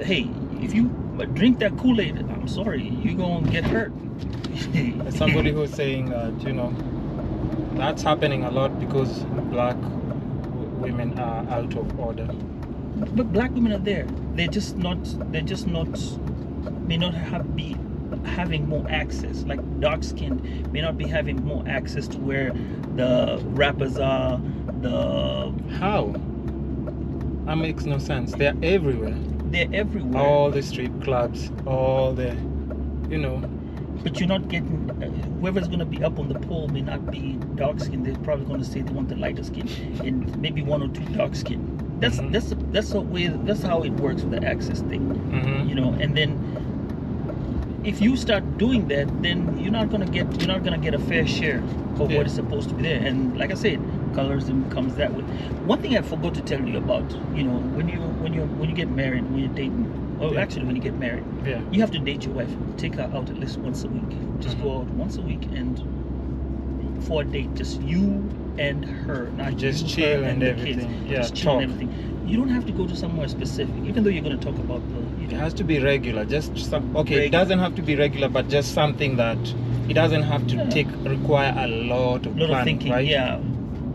Hey, if you drink that Kool-Aid, I'm sorry, you're gonna get hurt. Somebody who's saying, you know, that's happening a lot because black women are out of order. But black women are there. They're just not. May not be having more access. Like dark skinned may not be having more access to where the rappers are. How? That makes no sense. They're everywhere. They're everywhere. All the strip clubs, all the, you know. But you're not getting. Whoever's going to be up on the pole may not be dark skinned. They're probably going to say they want the lighter skin, and maybe one or two dark skin. That's the way. That's how it works with the access thing. You know, and then if you start doing that, then you're not gonna get a fair share of what is supposed to be there. And like I said, colorism comes that way. One thing I forgot to tell you about, you know, when you get married, when you're dating, or actually when you get married, you have to date your wife. Take her out at least once a week. Just go out once a week and for a date, just you and her, not just you, chill her, and the everything. kids. Yeah, just chill talk. and everything. You don't have to go to somewhere specific, even though you're going to talk about the. It has to be regular. Just some. Okay, regular. It doesn't have to be regular, but just something that it doesn't have to require a lot of planning, thinking. right? Yeah.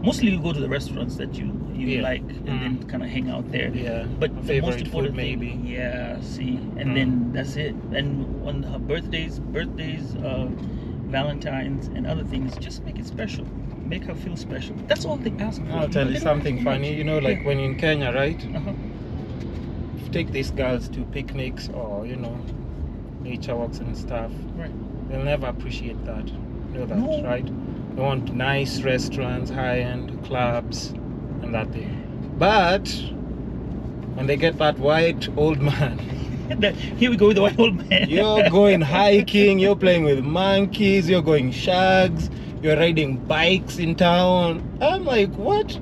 Mostly you go to the restaurants that you like, and then kind of hang out there. Yeah. But the most important food, thing, maybe. Yeah. See, and then that's it. And on her birthdays, Valentine's, and other things, just make it special. Make her feel special. That's all they ask for. I'll tell you something funny. You know, like when you're in Kenya, right? Take these girls to picnics or, you know, nature walks and stuff. Right. They'll never appreciate that. You know that, No. right? They want nice restaurants, high-end clubs, and that thing. But when they get that white old man, Here we go with the white old man. you're going hiking, you're playing with monkeys, you're going shags, you're riding bikes in town. I'm like, what?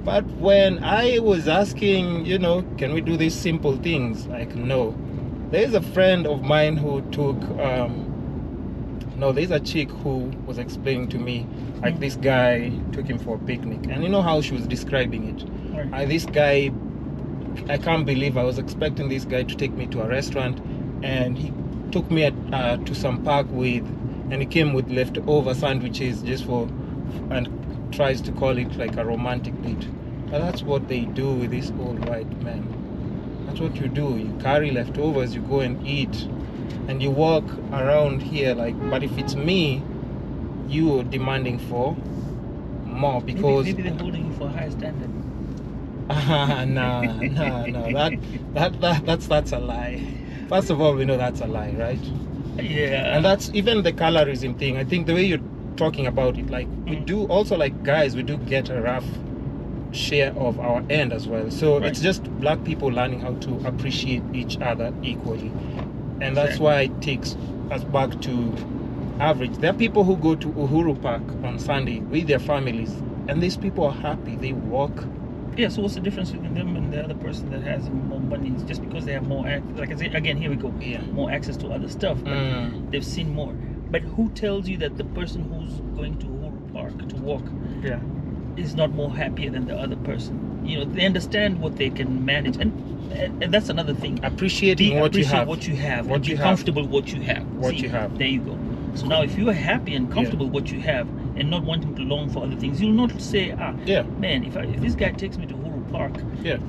But when I was asking, you know, can we do these simple things? Like, no. There's a friend of mine who took No, there's a chick who was explaining to me, like this guy took him for a picnic, and you know how she was describing it. Right. This guy, I can't believe I was expecting this guy to take me to a restaurant, and he took me to some park and he came with leftover sandwiches just and tries to call it like a romantic date. But that's what they do with these old white men. That's what you do. You carry leftovers, you go and eat, and you walk around here like. But if it's me, you are demanding for more because maybe they're holding you for a high standard. No. That's a lie. First of all, we know that's a lie, right? Yeah. And that's even the colorism thing. I think the way you're talking about it, like we do also, like guys, we do get a rough share of our end as well. So it's just black people learning how to appreciate each other equally, and that's why it takes us back to average. There are people who go to Uhuru Park on Sunday with their families, and these people are happy. They walk. Yeah, so what's the difference between them and the other person that has more money? It's just because they have more access. Like I say, again, here we go. Yeah. More access to other stuff. But they've seen more. But who tells you that the person who's going to Uhuru Park to walk is not more happier than the other person? You know, they understand what they can manage. And that's another thing. Appreciating what you have. What you have. What and you be have. comfortable with what you have. What See, you have. There you go. So now if you are happy and comfortable with what you have and not wanting to long for other things, you'll not say, man, if this guy takes me to Uhuru Park,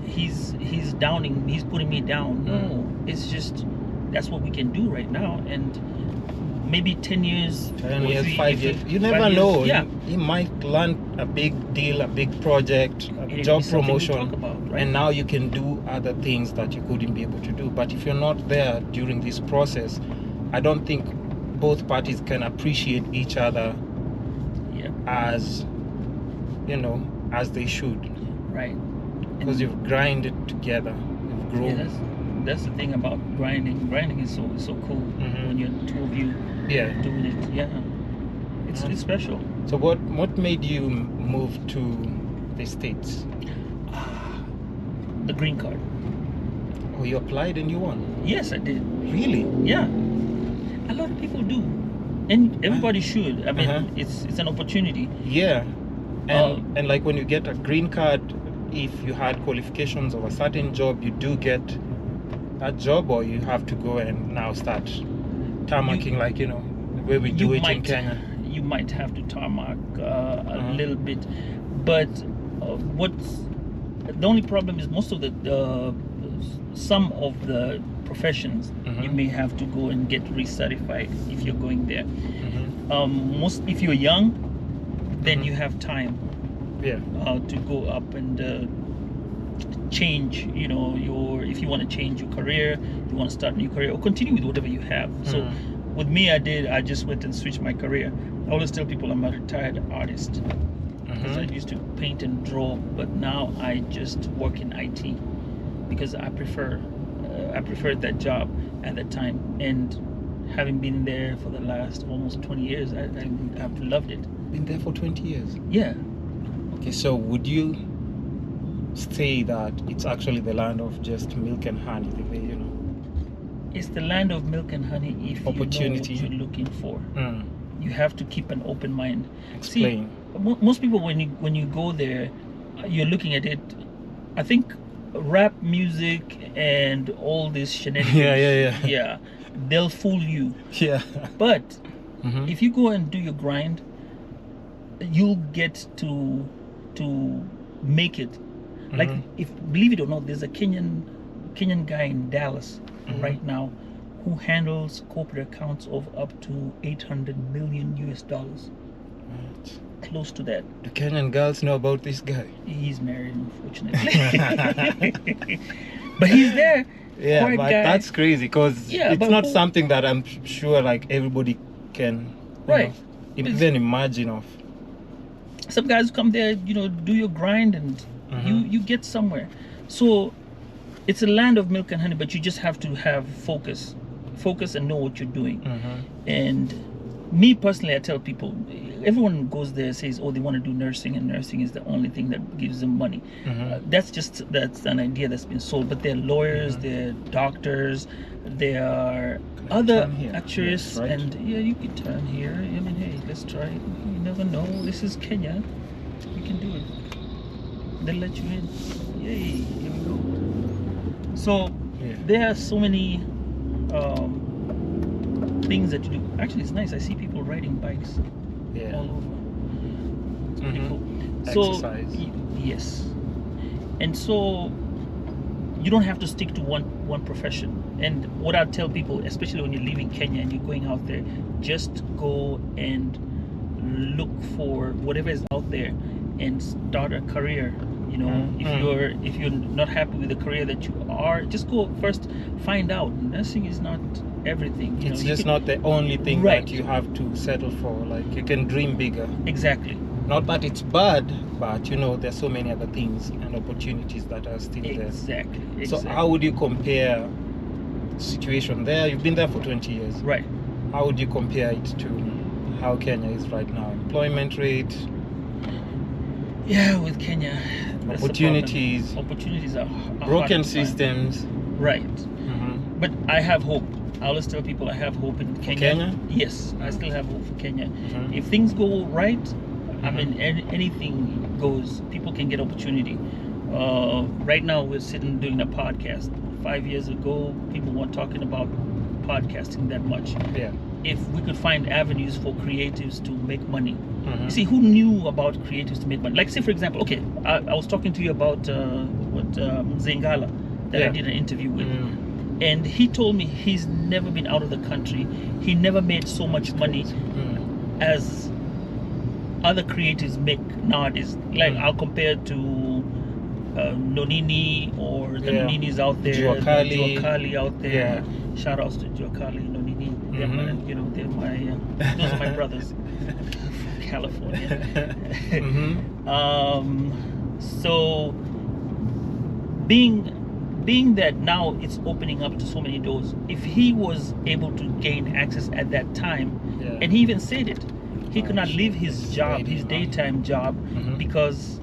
he's downing, he's putting me down. No, it's just, that's what we can do right now. And maybe 10 years, 5 years, you never know. He might land a big deal, a big project, a job promotion, and now you can do other things that you couldn't be able to do. But if you're not there during this process, I don't think both parties can appreciate each other as, as they should. Right. Because you've grinded together, you've grown. Yeah, that's the thing about grinding. Grinding is so cool when you're two of you doing it. Yeah, it's special. So what made you move to the States? The green card. Oh, you applied and you won? Yes, I did. Really? Yeah. A lot of people do, and everybody should. I mean, it's an opportunity. Yeah, and like when you get a green card, if you had qualifications of a certain job, you do get that job, or you have to go and now start tarmacking, like the way we do it in Kenya. You might have to tarmac a little bit, but what's the only problem is most of some of the professions you may have to go and get recertified if you're going there. If you're young, then you have time to go up and change, if you want to change your career, you want to start a new career or continue with whatever you have. So with me, I just went and switched my career. I always tell people I'm a retired artist because I used to paint and draw, but now I just work in IT because I preferred that job at that time, and having been there for the last almost 20 years, I've loved it. Been there for 20 years? Yeah. Okay, so would you say that it's actually the land of just milk and honey, the way, It's the land of milk and honey if opportunity. You know what you're looking for. You have to keep an open mind. Explain. See, most people, when you go there, you're looking at it, I think rap music and all this shenanigans. Yeah. They'll fool you. Yeah. But if you go and do your grind, you'll get to make it. Like, believe it or not, there's a Kenyan guy in Dallas right now who handles corporate accounts of up to $800 million US. Right. Close to that. Do Kenyan girls know about this guy? He's married, unfortunately. But he's there. Yeah, but guy. That's crazy because it's not something that I'm sure like everybody can even imagine of. Some guys come there, do your grind and you get somewhere. So it's a land of milk and honey, but you just have to have focus and know what you're doing. And me personally, I tell people, everyone goes there, says, oh, they want to do nursing, and nursing is the only thing that gives them money. That's an idea that's been sold. But there are lawyers, there are doctors, there are other actuaries, right. and you can turn here. I mean, hey, let's try it. You never know. This is Kenya. You can do it. They'll let you in. Yay! Here we go. So there are so many things that you do. Actually, it's nice. I see people riding bikes all over. It's pretty cool. Exercise. So yes, and so you don't have to stick to one profession. And what I tell people, especially when you're leaving Kenya and you're going out there, just go and look for whatever is out there and start a career. You know, if you're not happy with the career that you are, just go first find out. Nursing is not everything. It's just not the only thing that you have to settle for. Like, you can dream bigger. Exactly. Not that it's bad, but there's so many other things and opportunities that are still there. Exactly. So how would you compare the situation there? You've been there for 20 years. Right. How would you compare it to how Kenya is right now? Employment rate? Yeah, with Kenya, opportunities. Opportunities are broken systems. Right. But I have hope. I always tell people I have hope in Kenya. Kenya? Yes, I still have hope for Kenya. If things go right, I mean, anything goes. People can get opportunity. Right now, we're sitting doing a podcast. 5 years ago, people weren't talking about podcasting that much. Yeah. If we could find avenues for creatives to make money. You see, who knew about creatives to make money? Like, say, for example, okay, I was talking to you about Zengala that I did an interview with. And he told me he's never been out of the country. He never made so much money as other creatives make nowadays. Like, I'll compare to Nonini or the Noninis out there, Juakali out there. Shout outs to Juakali, Nonini. They're my, those are my brothers from California. So being that now it's opening up to so many doors, if he was able to gain access at that time, and he even said it, he could not leave his job, his daytime job, because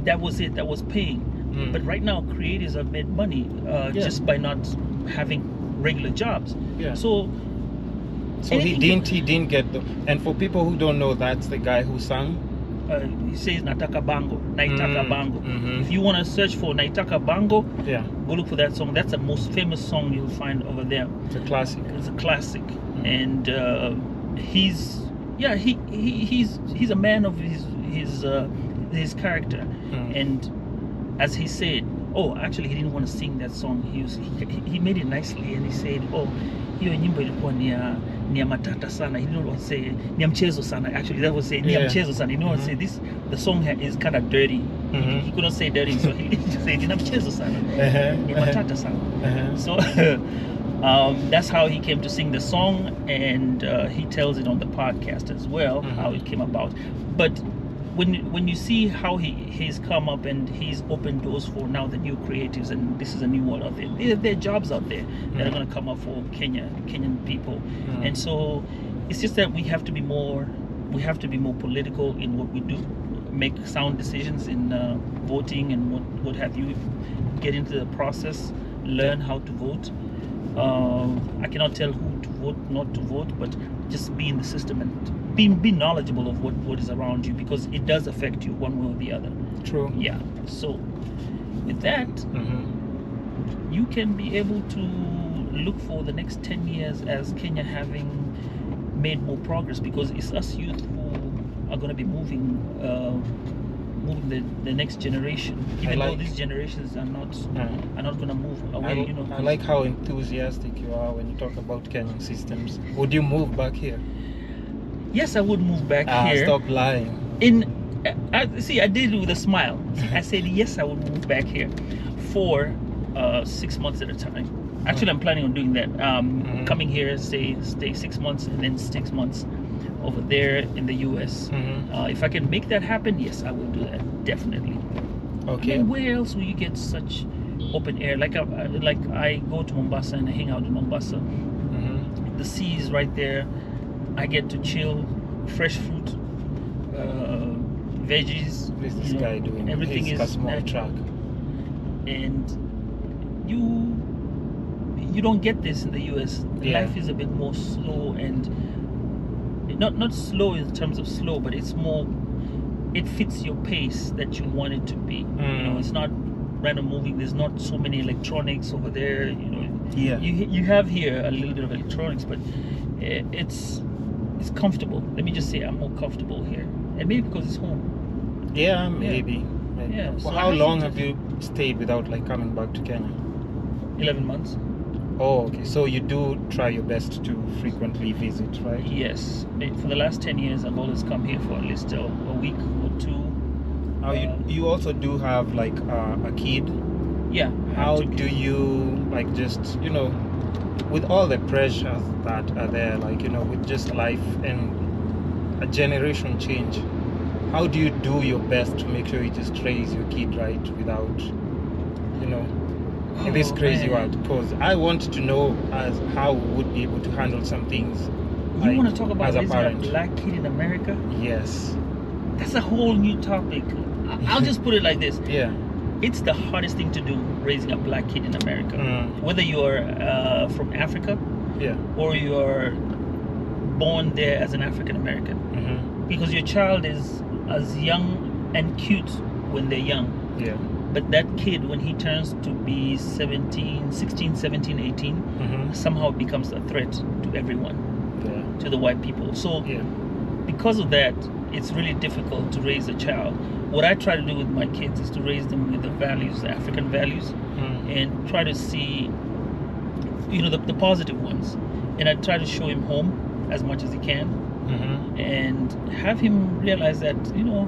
that was it, that was paying. But right now, creators have made money just by not having regular jobs. So he didn't get the. And for people who don't know, that's the guy who sang. He says Naitaka Bango. If you want to search for Naitaka Bango, go look for that song. That's the most famous song you'll find over there. It's a classic. It's a classic, and he's a man of his character, and as he said, actually he didn't want to sing that song. He made it nicely, and he said, hiyo nyimbo ilikuwa ni ya matata sana. He didn't want to say ni ya mchezo sana. Actually, that was say ni ya mchezo sana. He didn't want to say this. The song is kind of dirty. He couldn't say dirty, so he just said ni ya mchezo sana. Ni ya matata sana. So that's how he came to sing the song, and he tells it on the podcast as well, how it came about. But when you see how he's come up and he's opened doors for now the new creatives, and this is a new world out there. There are jobs out there that are going to come up for Kenyan people, and so it's just that we have to be more political in what we do, make sound decisions in voting and what have you. Get into the process, learn how to vote. I cannot tell who to vote, not to vote, but just be in the system and be knowledgeable of what is around you, because it does affect you one way or the other. True. Yeah. So with that, you can be able to look for the next 10 years as Kenya having made more progress, because it's us youth who are going to be moving the next generation, even though these generations are not going to move away. I like how enthusiastic you are when you talk about Kenyan systems. Would you move back here? Yes, I would move back here. Stop lying. I did it with a smile. I said yes, I would move back here for 6 months at a time. Actually, I'm planning on doing that. Coming here, stay 6 months, and then 6 months over there in the US. If I can make that happen, yes, I will do that, definitely. Okay. And where else will you get such open air? Like I go to Mombasa and I hang out in Mombasa. The sea is right there. I get to chill, fresh fruit veggies. What is this guy doing? Everything He's is got a small natural. truck. And you don't get this in the US. Yeah. Life is a bit more slow, and not slow in terms of slow, but it's more, it fits your pace that you want it to be. It's not random moving. There's not so many electronics over there. Yeah. You have here a little bit of electronics, but it's comfortable. Let me just say I'm more comfortable here, and maybe because it's home. Yeah, maybe. Yeah, Well, so how I long think have you stayed without like coming back to Kenya? 11 months. Oh, okay. So you do try your best to frequently visit, right? Yes, for the last 10 years I've always come here for at least a week or two. Now you also do have like a kid. Yeah. How do you like just with all the pressures that are there, like with just life and a generation change, how do you do your best to make sure you just raise your kid right without in this crazy world? Because I want to know as how we would be able to handle some things. You like, want to talk about as a raising parent. a black kid in America? Yes. That's a whole new topic. I'll just put it like this. Yeah. It's the hardest thing to do, raising a black kid in America. Whether you're from Africa, or you're born there as an African American, because your child is as young and cute when they're young. Yeah. But that kid, when he turns to be 16, 17, 18, somehow becomes a threat to everyone, to the white people. So because of that, it's really difficult to raise a child. What I try to do with my kids is to raise them with the values, the African values, and try to see, the positive ones. And I try to show him home as much as he can, and have him realize that,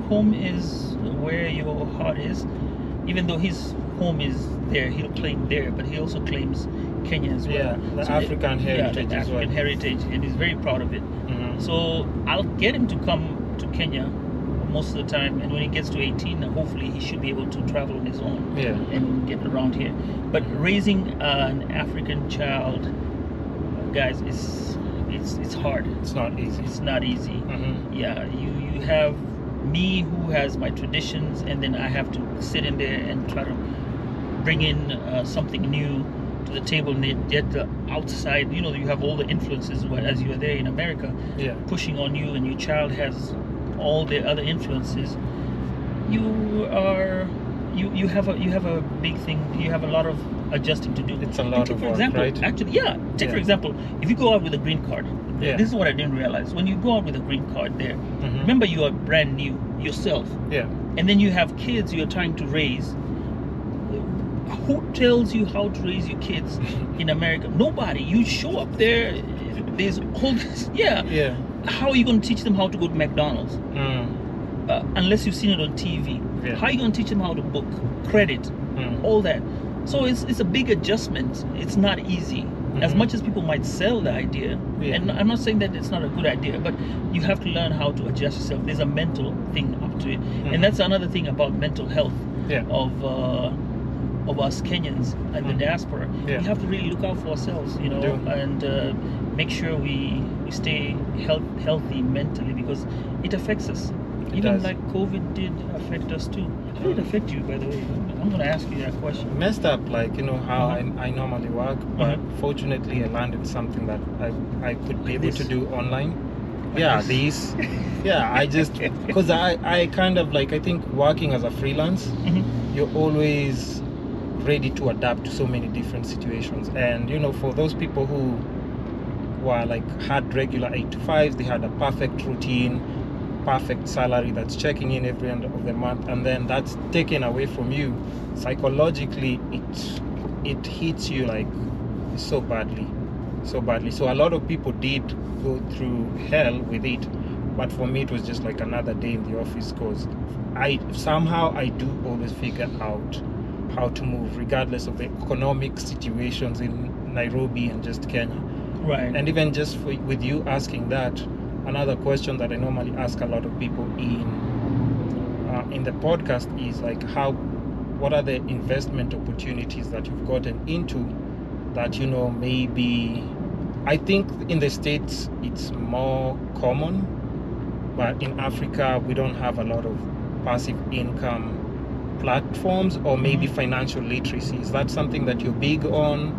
home is where your heart is. Even though his home is there, he'll claim there, but he also claims Kenya as well. Yeah, the African heritage as well. African heritage, and he's very proud of it. So I'll get him to come to Kenya most of the time, and when he gets to 18, hopefully he should be able to travel on his own and get around here. But raising an African child, guys, it's hard. It's not easy. It's not easy. Yeah, you have me who has my traditions, and then I have to sit in there and try to bring in something new to the table, and yet the outside, you have all the influences as you are there in America, pushing on you, and your child has all the other influences. You have a big thing. You have a lot of adjusting to do. It's a lot of work, right? Actually, for example, if you go out with a green card, this is what I didn't realize. When you go out with a green card there, remember you are brand new yourself. Yeah. And then you have kids you're trying to raise. Who tells you how to raise your kids in America? Nobody. You show up there, there's all this. Yeah. How are you going to teach them how to go to McDonald's? Unless you've seen it on TV. Yeah. How are you going to teach them how to book, credit, all that? So it's a big adjustment. It's not easy. As much as people might sell the idea, and I'm not saying that it's not a good idea, but you have to learn how to adjust yourself. There's a mental thing up to it, and that's another thing about mental health of us Kenyans and the diaspora. We have to really look out for ourselves, and make sure we stay healthy mentally, because it affects us. Even like COVID did affect us too. How did it affect you, by the way? I'm going to ask you that question. Messed up, like, how I normally work, but fortunately I landed something that I could be able to do online. I just, because I kind of like, I think working as a freelance, you're always ready to adapt to so many different situations. And, for those people who were like, had regular 8 to 5s, they had a perfect routine, perfect salary that's checking in every end of the month, and then that's taken away from you psychologically. It hits you like so badly. So a lot of people did go through hell with it, but for me it was just like another day in the office, because I do always figure out how to move regardless of the economic situations in Nairobi and just Kenya, right? And even just with you asking that, another question that I normally ask a lot of people in the podcast is like, what are the investment opportunities that you've gotten into that maybe, I think in the States it's more common, but in Africa we don't have a lot of passive income platforms or maybe financial literacy. Is that something that you're big on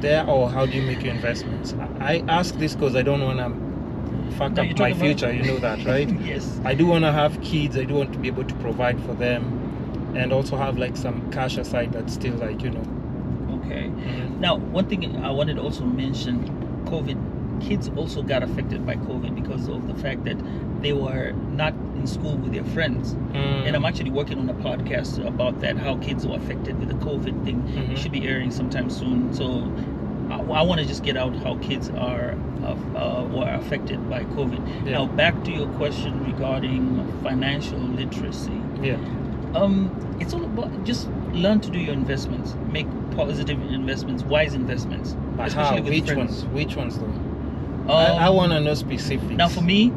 there, or how do you make your investments? I ask this because I don't want to fuck up my future, you know that, right? Yes. I do want to have kids. I do want to be able to provide for them and also have like some cash aside that's still like, you know. Okay. Now, one thing I wanted to also mention, COVID, kids also got affected by COVID because of the fact that they were not in school with their friends. And I'm actually working on a podcast about that, how kids were affected with the COVID thing. It should be airing sometime soon. So I want to just get out how kids were affected by COVID. Yeah. Now, back to your question regarding financial literacy. Yeah. It's all about just learn to do your investments, make positive investments, wise investments. Especially with friends. Which ones though? I want to know specifics. Now for me,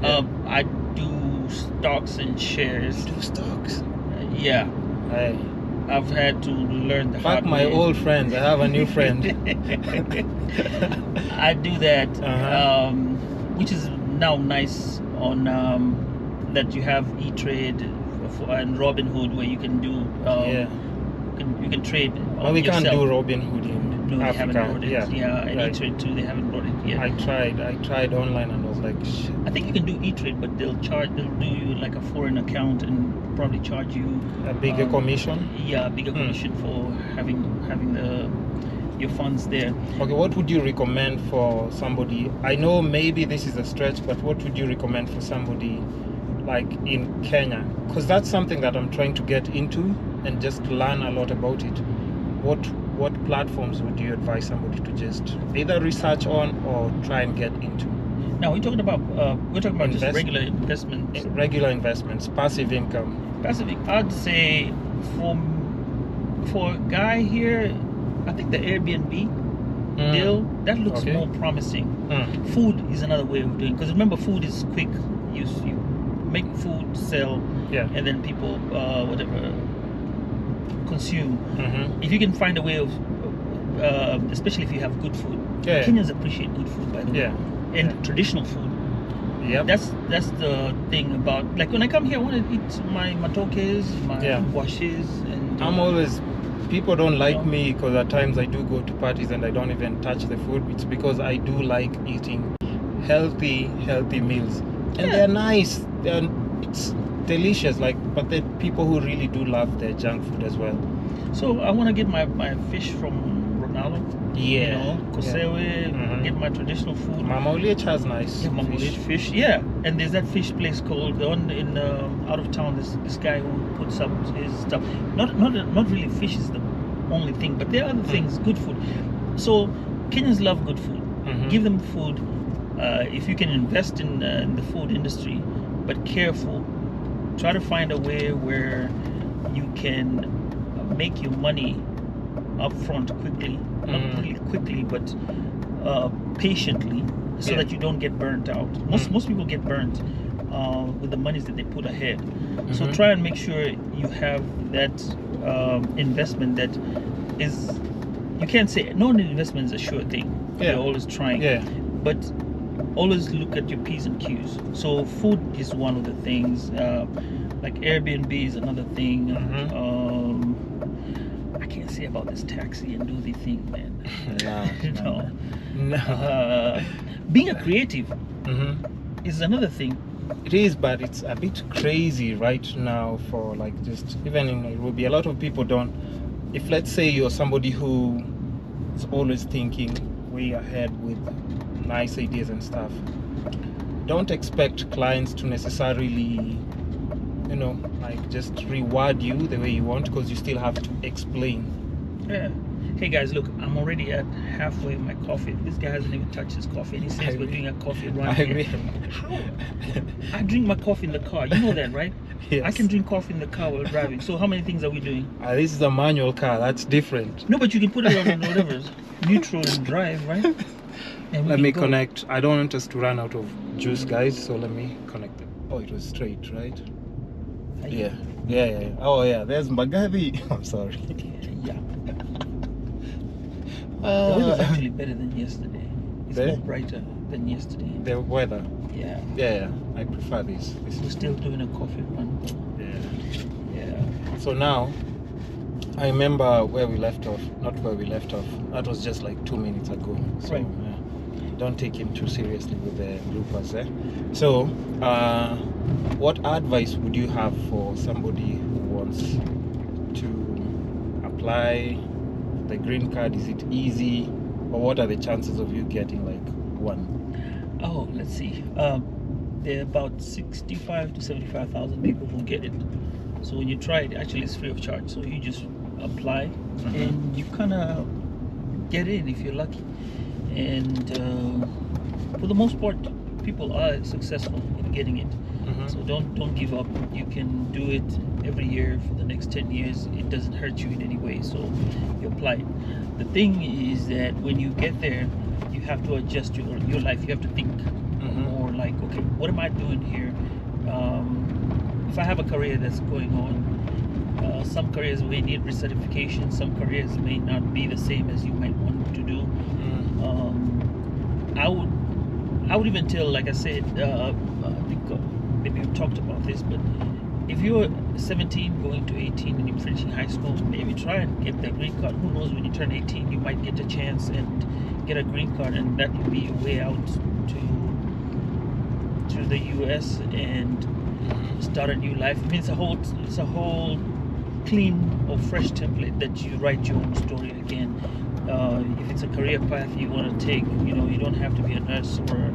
I do stocks and shares. You do stocks? Yeah. Hey. I've had to learn the Fuck hard my way. old friends. I have a new friend. I do that, which is now nice on that you have E-Trade and Robinhood where you can do you can trade. Well, we yourself. can't do Robinhood in No, they haven't Africa. brought it. Yeah, and right. E-Trade too. They haven't brought it yet. I tried online and I was like, shit. I think you can do E-Trade, but they'll do you like a foreign account and probably charge you A bigger commission? Yeah, a bigger commission for having your funds there. Okay, what would you recommend for somebody? I know maybe this is a stretch, but what would you recommend for somebody like in Kenya? Because that's something that I'm trying to get into and just learn a lot about it. What platforms would you advise somebody to just either research on or try and get into? Now we're talking about just regular investments. Regular investments, passive income. Passive. I'd say for a guy here, I think the Airbnb deal that looks more promising. Food is another way of doing, because remember, food is quick. You make food, sell, and then people consume. If you can find a way of, especially if you have good food. Kenyans appreciate good food, by the way, and traditional food. Yep. That's the thing about, like, when I come here, I want to eat my matokes, my washes, and I'm always. People don't like me because at times I do go to parties and I don't even touch the food. It's because I do like eating healthy meals, and they're nice. It's delicious. But there are people who really do love their junk food as well. So I want to get my fish from Ronaldo. Kosewe. Get my traditional food. Mama Ulich has nice fish. Yeah, and there's that fish place called the one in out of town. This guy who puts up his stuff. Not really fish is the only thing, but there are other things. Good food. So Kenyans love good food. Give them food. If you can invest in the food industry, but careful. Try to find a way where you can make your money up front quickly, not really quickly, but patiently, so that you don't get burnt out. Most people get burnt with the monies that they put ahead. So try and make sure you have that investment that is, you can't say no investment is a sure thing. You're always trying, but always look at your P's and Q's. So food is one of the things, like Airbnb is another thing. I can't say about this taxi and do the thing, man. No. Being a creative is another thing. It is, but it's a bit crazy right now for like just even in Nairobi. A lot of people don't. If let's say you're somebody who is always thinking way ahead with nice ideas and stuff, don't expect clients to necessarily, like just reward you the way you want, because you still have to explain. Hey guys, look, I'm already at halfway of my coffee. This guy hasn't even touched his coffee, and he says we're doing a coffee run here. How? I drink my coffee in the car. You know that, right? Yes. I can drink coffee in the car while driving. So how many things are we doing? This is a manual car. That's different. No, but you can put it on whatever. Neutral and drive, right? And let me connect. I don't want us to run out of juice, guys. So let me connect it. Oh, it was straight, right? Yeah. Oh, yeah. There's Mbagathi. I'm sorry. Yeah. The weather's actually better than yesterday. It's more brighter than yesterday. The weather. Yeah. Yeah. I prefer this. This We're is still doing a coffee run. Yeah. So now, I remember where we left off. Not where we left off. That was just like 2 minutes ago. So Right. don't take him too seriously with the bloopers. So, what advice would you have for somebody who wants to apply the green card? Is it easy, or what are the chances of you getting like one? Oh, let's see. There are about 65 to 75,000 people who get it. So when you try it, actually it's free of charge. So you just apply, and you kind of get in if you're lucky. And for the most part, people are successful in getting it. So don't give up. You can do it every year for the next 10 years. It doesn't hurt you in any way. So you apply it. The thing is that when you get there, you have to adjust your life. You have to think more like, okay, what am I doing here? If I have a career that's going on, some careers may need recertification. Some careers may not be the same as you might want to do. I would even tell, like I said, maybe we've talked about this, but if you're 17 going to 18 and you're finishing high school, maybe try and get that green card. Who knows, when you turn 18 you might get a chance and get a green card, and that will be your way out to the US and start a new life. I mean, it's a whole clean or fresh template that you write your own story again. If it's a career path you want to take, you don't have to be a nurse or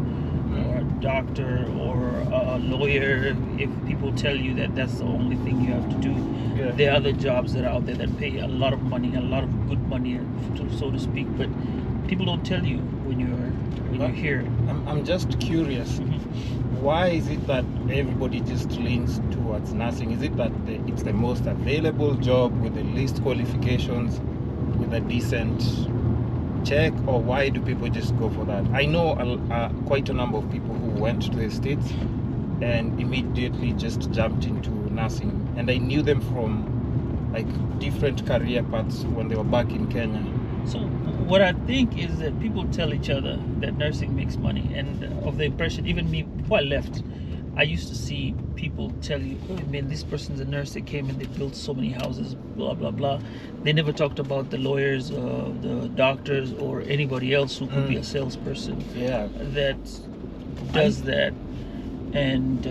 a doctor or a lawyer. If people tell you that that's the only thing you have to do, there are other jobs that are out there that pay a lot of money, a lot of good money, so to speak. But people don't tell you when you're here. I'm just curious. Why is it that everybody just leans towards nursing? Is it that it's the most available job with the least qualifications, with a decent check, or why do people just go for that? I know quite a number of people who went to the States and immediately just jumped into nursing, and I knew them from like different career paths when they were back in Kenya. So what I think is that people tell each other that nursing makes money, and of the impression, even me, before I left, I used to see people tell you, oh man, this person's a nurse, they came and they built so many houses, blah blah blah. They never talked about the lawyers, the doctors, or anybody else who could be a salesperson that does that. And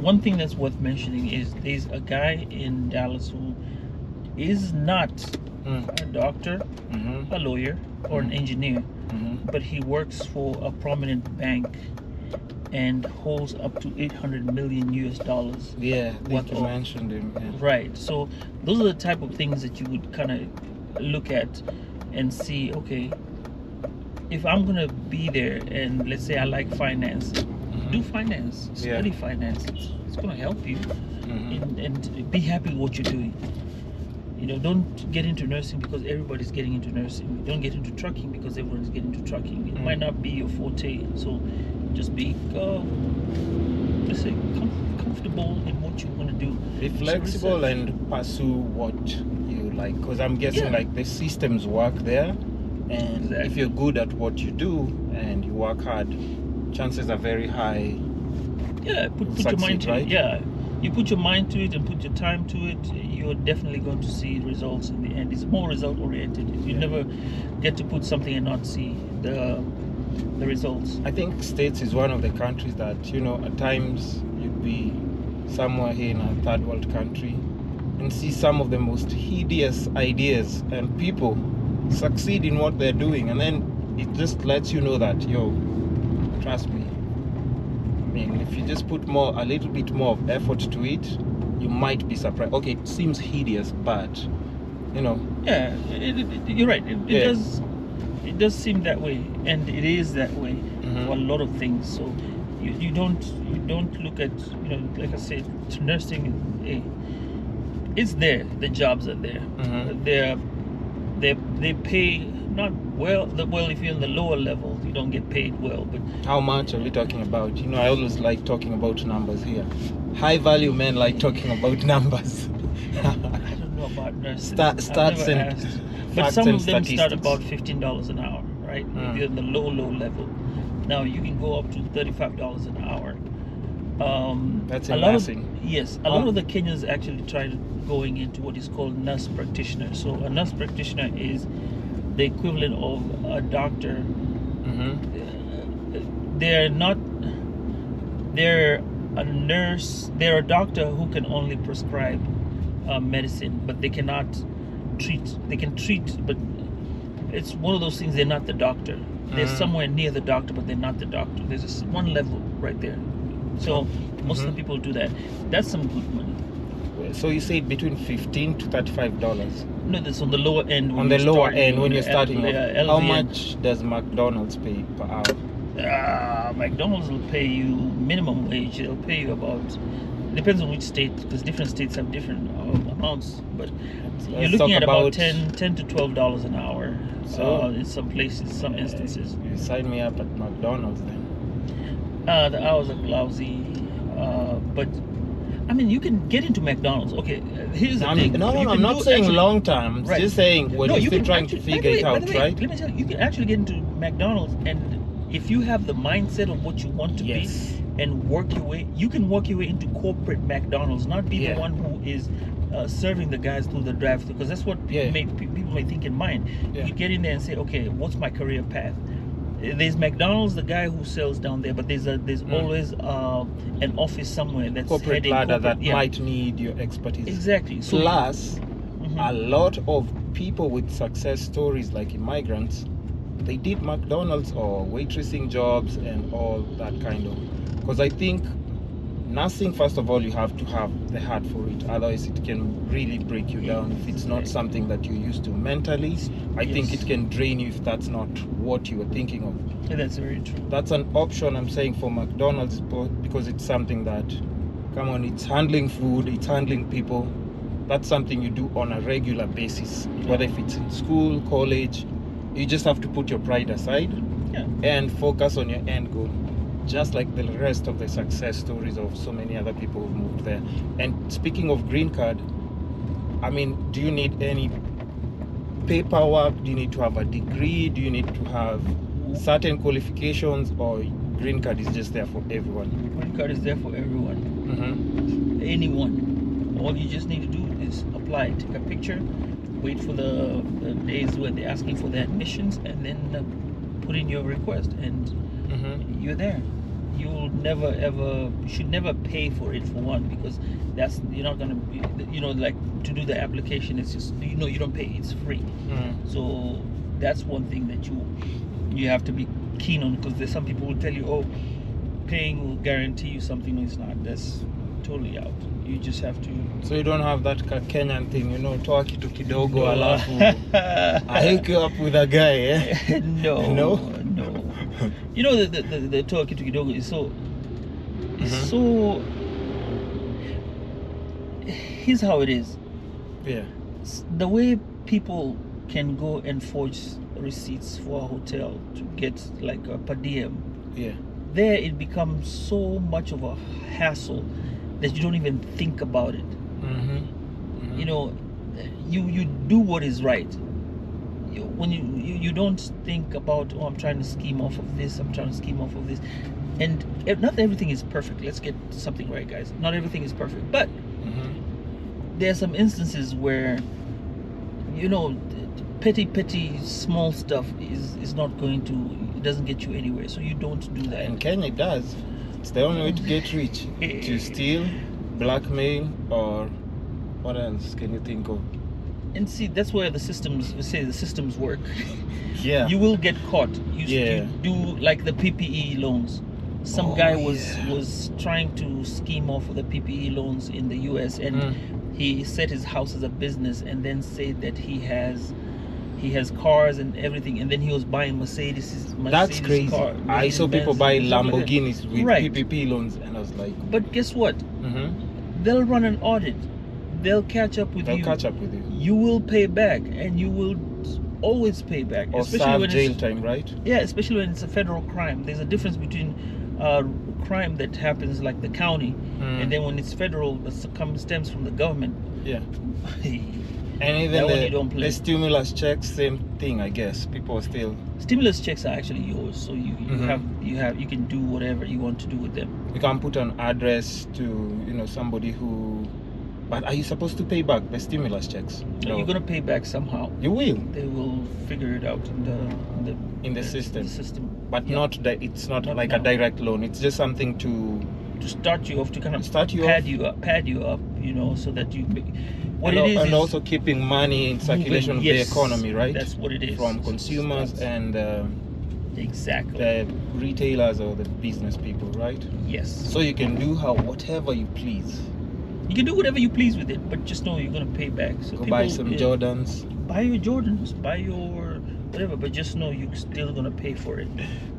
one thing that's worth mentioning is there's a guy in Dallas who is not a doctor, a lawyer, or an engineer, but he works for a prominent bank and holds up to $800 million US. Yeah, I think you mentioned him. Yeah. Right. So those are the type of things that you would kind of look at and see, okay, if I'm going to be there and let's say I like finance, do finance, study finance. It's going to help you and be happy with what you're doing. Don't get into nursing because everybody's getting into nursing. Don't get into trucking because everyone's getting into trucking. It might not be your forte. So just be, let's say, comfortable in what you want to do. Be flexible and pursue what you like. Because I'm guessing like the systems work there. And if you're good at what you do and you work hard, chances are very high. Yeah, put your mind to it. Yeah. You put your mind to it and put your time to it, you're definitely going to see results in the end. It's more result oriented. You never get to put something and not see the results. I think States is one of the countries that, at times you'd be somewhere here in a third world country and see some of the most hideous ideas and people succeed in what they're doing, and then it just lets you know that, trust me, I mean, if you just put a little bit more of effort to it, you might be surprised. Okay, it seems hideous, but yeah, you're right. It does seem that way, and it is that way for a lot of things. So you don't look at, like I said, nursing. It's there. The jobs are there. They pay not well. Well, if you're in the lower level, you don't get paid well. But how much are we talking about? I always like talking about numbers here. High value men like talking about numbers. I don't know about nurses. Stats and asked. But some of them statistics. start about $15 an hour, right? If you're in the low level. Now you can go up to $35 an hour. That's a lot of embarrassing. yes, a lot of the Kenyans actually tried going into what is called nurse practitioner. So a nurse practitioner is the equivalent of a doctor. They're not. They're a nurse. They're a doctor who can only prescribe medicine, but they cannot treat. They can treat, but it's one of those things. They're not the doctor. They're somewhere near the doctor, but they're not the doctor. There's just one level right there. So most of the people do that. That's some good money. So you say between $15 to $35? No, that's on the lower end. On the lower end when you're starting off. LVN. How much does McDonald's pay per hour? McDonald's will pay you minimum wage. They'll pay you about, depends on which state, because different states have different amounts. But you're looking at about $10 to $12 an hour. So in some places, some instances. You sign me up at McDonald's then. The hours are lousy, but I mean, you can get into McDonald's. Okay, here's the thing. No, I'm not saying long term. I'm just saying when you're still trying to figure it out, right? Let me tell you, you can actually get into McDonald's, and if you have the mindset of what you want to be and work your way, you can work your way into corporate McDonald's, not be the one who is serving the guys through the drive-thru, because that's what people may think in mind. You get in there and say, okay, what's my career path? There's McDonald's, the guy who sells down there, but there's always an office somewhere that's corporate ladder that might need your expertise. Exactly. So, plus, a lot of people with success stories like immigrants, they did McDonald's or waitressing jobs and all that kind of. Because I think nursing, first of all, you have to have the heart for it. Otherwise, it can really break you down if it's not something that you're used to mentally. I think it can drain you if that's not what you were thinking of. Yeah, that's very true. That's an option, I'm saying, for McDonald's, because it's something that, come on, it's handling food, it's handling people. That's something you do on a regular basis. Whether if it's in school, college, you just have to put your pride aside and focus on your end goal. Just like the rest of the success stories of so many other people who've moved there. And speaking of green card, I mean, do you need any paperwork? Do you need to have a degree? Do you need to have certain qualifications? Or green card is just there for everyone? Green card is there for everyone. Anyone. All you just need to do is apply. Take a picture, wait for the days when they're asking for the admissions, and then put in your request, and you're there. You'll never ever, you should never pay for it, for one, because that's, you're not gonna be, like to do the application, it's just, you don't pay, it's free. So that's one thing that you have to be keen on, because there's some people who tell you, oh, paying will guarantee you something. It's not. That's totally out. You just have to. So you don't have that Kenyan thing, toa kitu kidogo alafu I hook you up with a guy, No. The toa kitu kidogo is so. So here's how it is. Yeah. The way people can go and forge receipts for a hotel to get like a per diem. Yeah. There it becomes so much of a hassle that you don't even think about it. You do what is right. When you don't think about, oh, I'm trying to scheme off of this, and not everything is perfect. Let's get something right, guys. Not everything is perfect, but there are some instances where petty small stuff is not going to, it doesn't get you anywhere, so you don't do that. In Kenya it does. It's the only way to get rich. To steal, blackmail, or what else can you think of? And see, that's where the systems work. Yeah. You will get caught. You do like the PPE loans. Some guy was trying to scheme off the PPE loans in the US, and he set his house as a business, and then said that he has cars and everything, and then he was buying Mercedes That's crazy. Car, I saw people buy Lamborghinis with PPP loans, and I was like, but guess what? They'll run an audit. They'll catch up with you. You will pay back, and you will always pay back. Or especially when jail time, right? Yeah, especially when it's a federal crime. There's a difference between crime that happens like the county, and then when it's federal, that stems from the government. Yeah. And even That one you don't play. the stimulus checks, same thing, I guess. People still. Stimulus checks are actually yours, so you can do whatever you want to do with them. You can put an address to somebody who. But are you supposed to pay back the stimulus checks? No. You're gonna pay back somehow. You will. They will figure it out in the system. The system. But it's not like now. a direct loan. It's just something to start you off, to kind of pad you up, so that you. And also keeping money in circulation of the economy, right? That's what it is. From consumers and exactly the retailers or the business people, right? Yes. So you can do whatever you please. You can do whatever you please with it, but just know you're gonna pay back. So buy some Jordans. Buy your Jordans. Buy your whatever, but just know you're still gonna pay for it.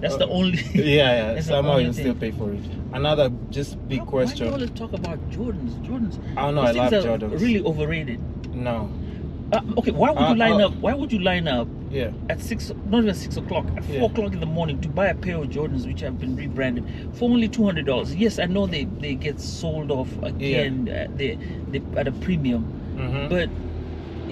That's the only. Yeah. Somehow you'll still pay for it. Another just big question. Why do you always talk about Jordans? Oh no, I love Jordans. Really overrated. No. Okay, why would you line up? Why would you line up? Yeah. At 6, not even 6 o'clock, at 4 o'clock in the morning to buy a pair of Jordans which have been rebranded for only $200. Yes, I know they get sold off again at a premium, but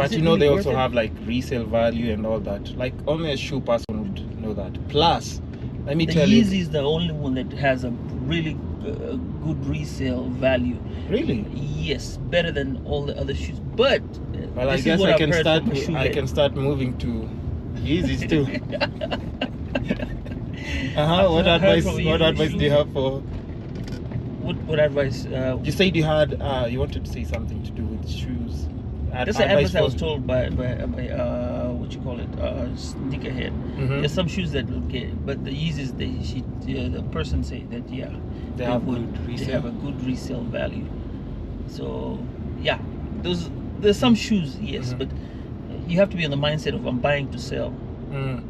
they really also have like resale value and all that. Like only a shoe person would know that. Plus, let me tell you, the Yeezy is the only one that has a really good resale value. Really? Yes, better than all the other shoes. But well, I guess I can start moving to Yeezys too. What advice do you have for? What advice? You said you had you wanted to say something to do with shoes. That's the advice I was told by what you call it, sneakerhead. There's some shoes that look okay, but the Yeezys, the person said that they have a good resale value. So there's some shoes, yes, but you have to be in the mindset of I'm buying to sell.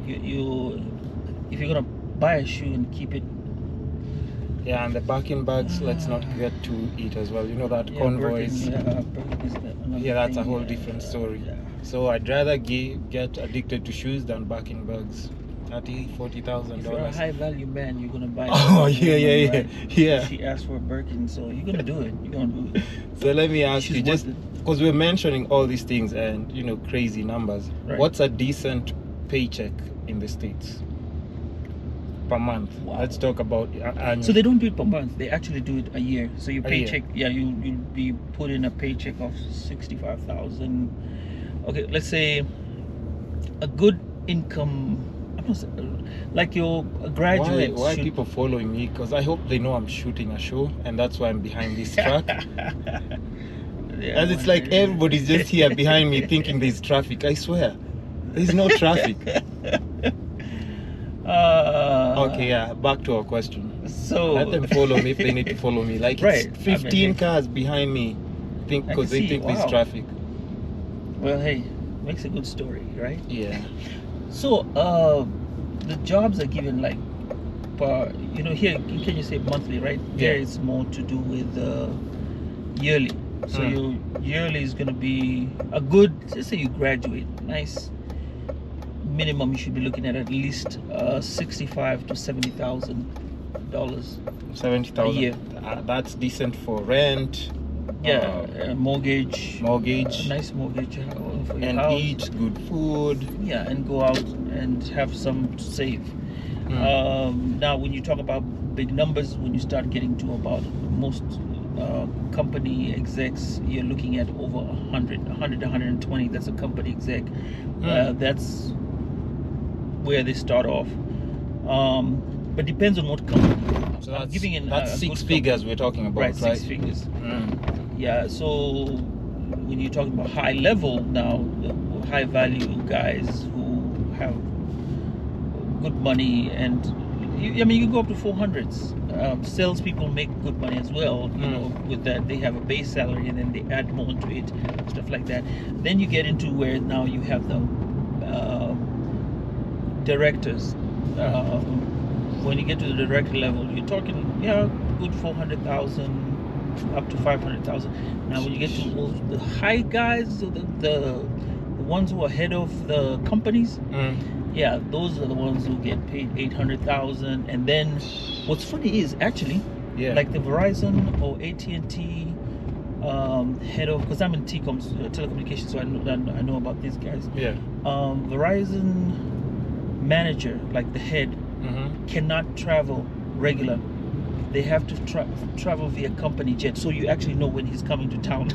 You if you're gonna buy a shoe and keep it. Yeah, and the backing bags, let's not get to it as well. You know that convoys. That's a whole different story. Yeah. So I'd rather get addicted to shoes than backing bags. $30,000-$40,000. If you're a high value man, you're gonna buy. Oh yeah. She asked for a Birkin, so you're gonna do it. You're gonna do it. So let me ask you, just because we're mentioning all these things and crazy numbers, right. What's a decent paycheck in the States per month? Wow. Let's talk about annual. So they don't do it per month. They actually do it a year. So your paycheck, you'll be put in a paycheck of 65,000. Okay, let's say a good income. Like you're a graduate. Why are people following me? Because I hope they know I'm shooting a show, and that's why I'm behind this truck. As it's like everybody's just here behind me thinking there's traffic. I swear, there's no traffic. Okay, back to our question. So let them follow me if they need to follow me. Like it's 15 cars behind me, because they think there's traffic. Well, hey, makes a good story, right? Yeah. So, the jobs are given like per, here, can you say monthly, right? Yeah. There it's more to do with yearly. So your yearly is going to be a good, let's say you graduate, nice minimum you should be looking at least $65,000 to $70,000. $70,000 a year. That's decent for rent. Mortgage, nice mortgage for your and house. Eat good food. Yeah, and go out and have some to save. Now, when you talk about big numbers, when you start getting to about most company execs, you're looking at over 100 to 120. That's a company exec. That's where they start off. But depends on what company. So that's six figures we're talking about, right? 6 figures. Yeah, so when you're talking about high level now, high value guys who have good money, and you can go up to 400s. Salespeople make good money as well. With that they have a base salary and then they add more to it, stuff like that. Then you get into where now you have the directors. When you get to the director level, you're talking good 400,000 up to 500,000. Now when you get to the high guys, the ones who are head of the companies, those are the ones who get paid 800,000. And then what's funny is actually like the Verizon or AT&T head of, because I'm in TCOMs, telecommunications, so I know about these guys. Yeah. Verizon manager, like the head, cannot travel regular. They have to travel via company jet, so you actually know when he's coming to town.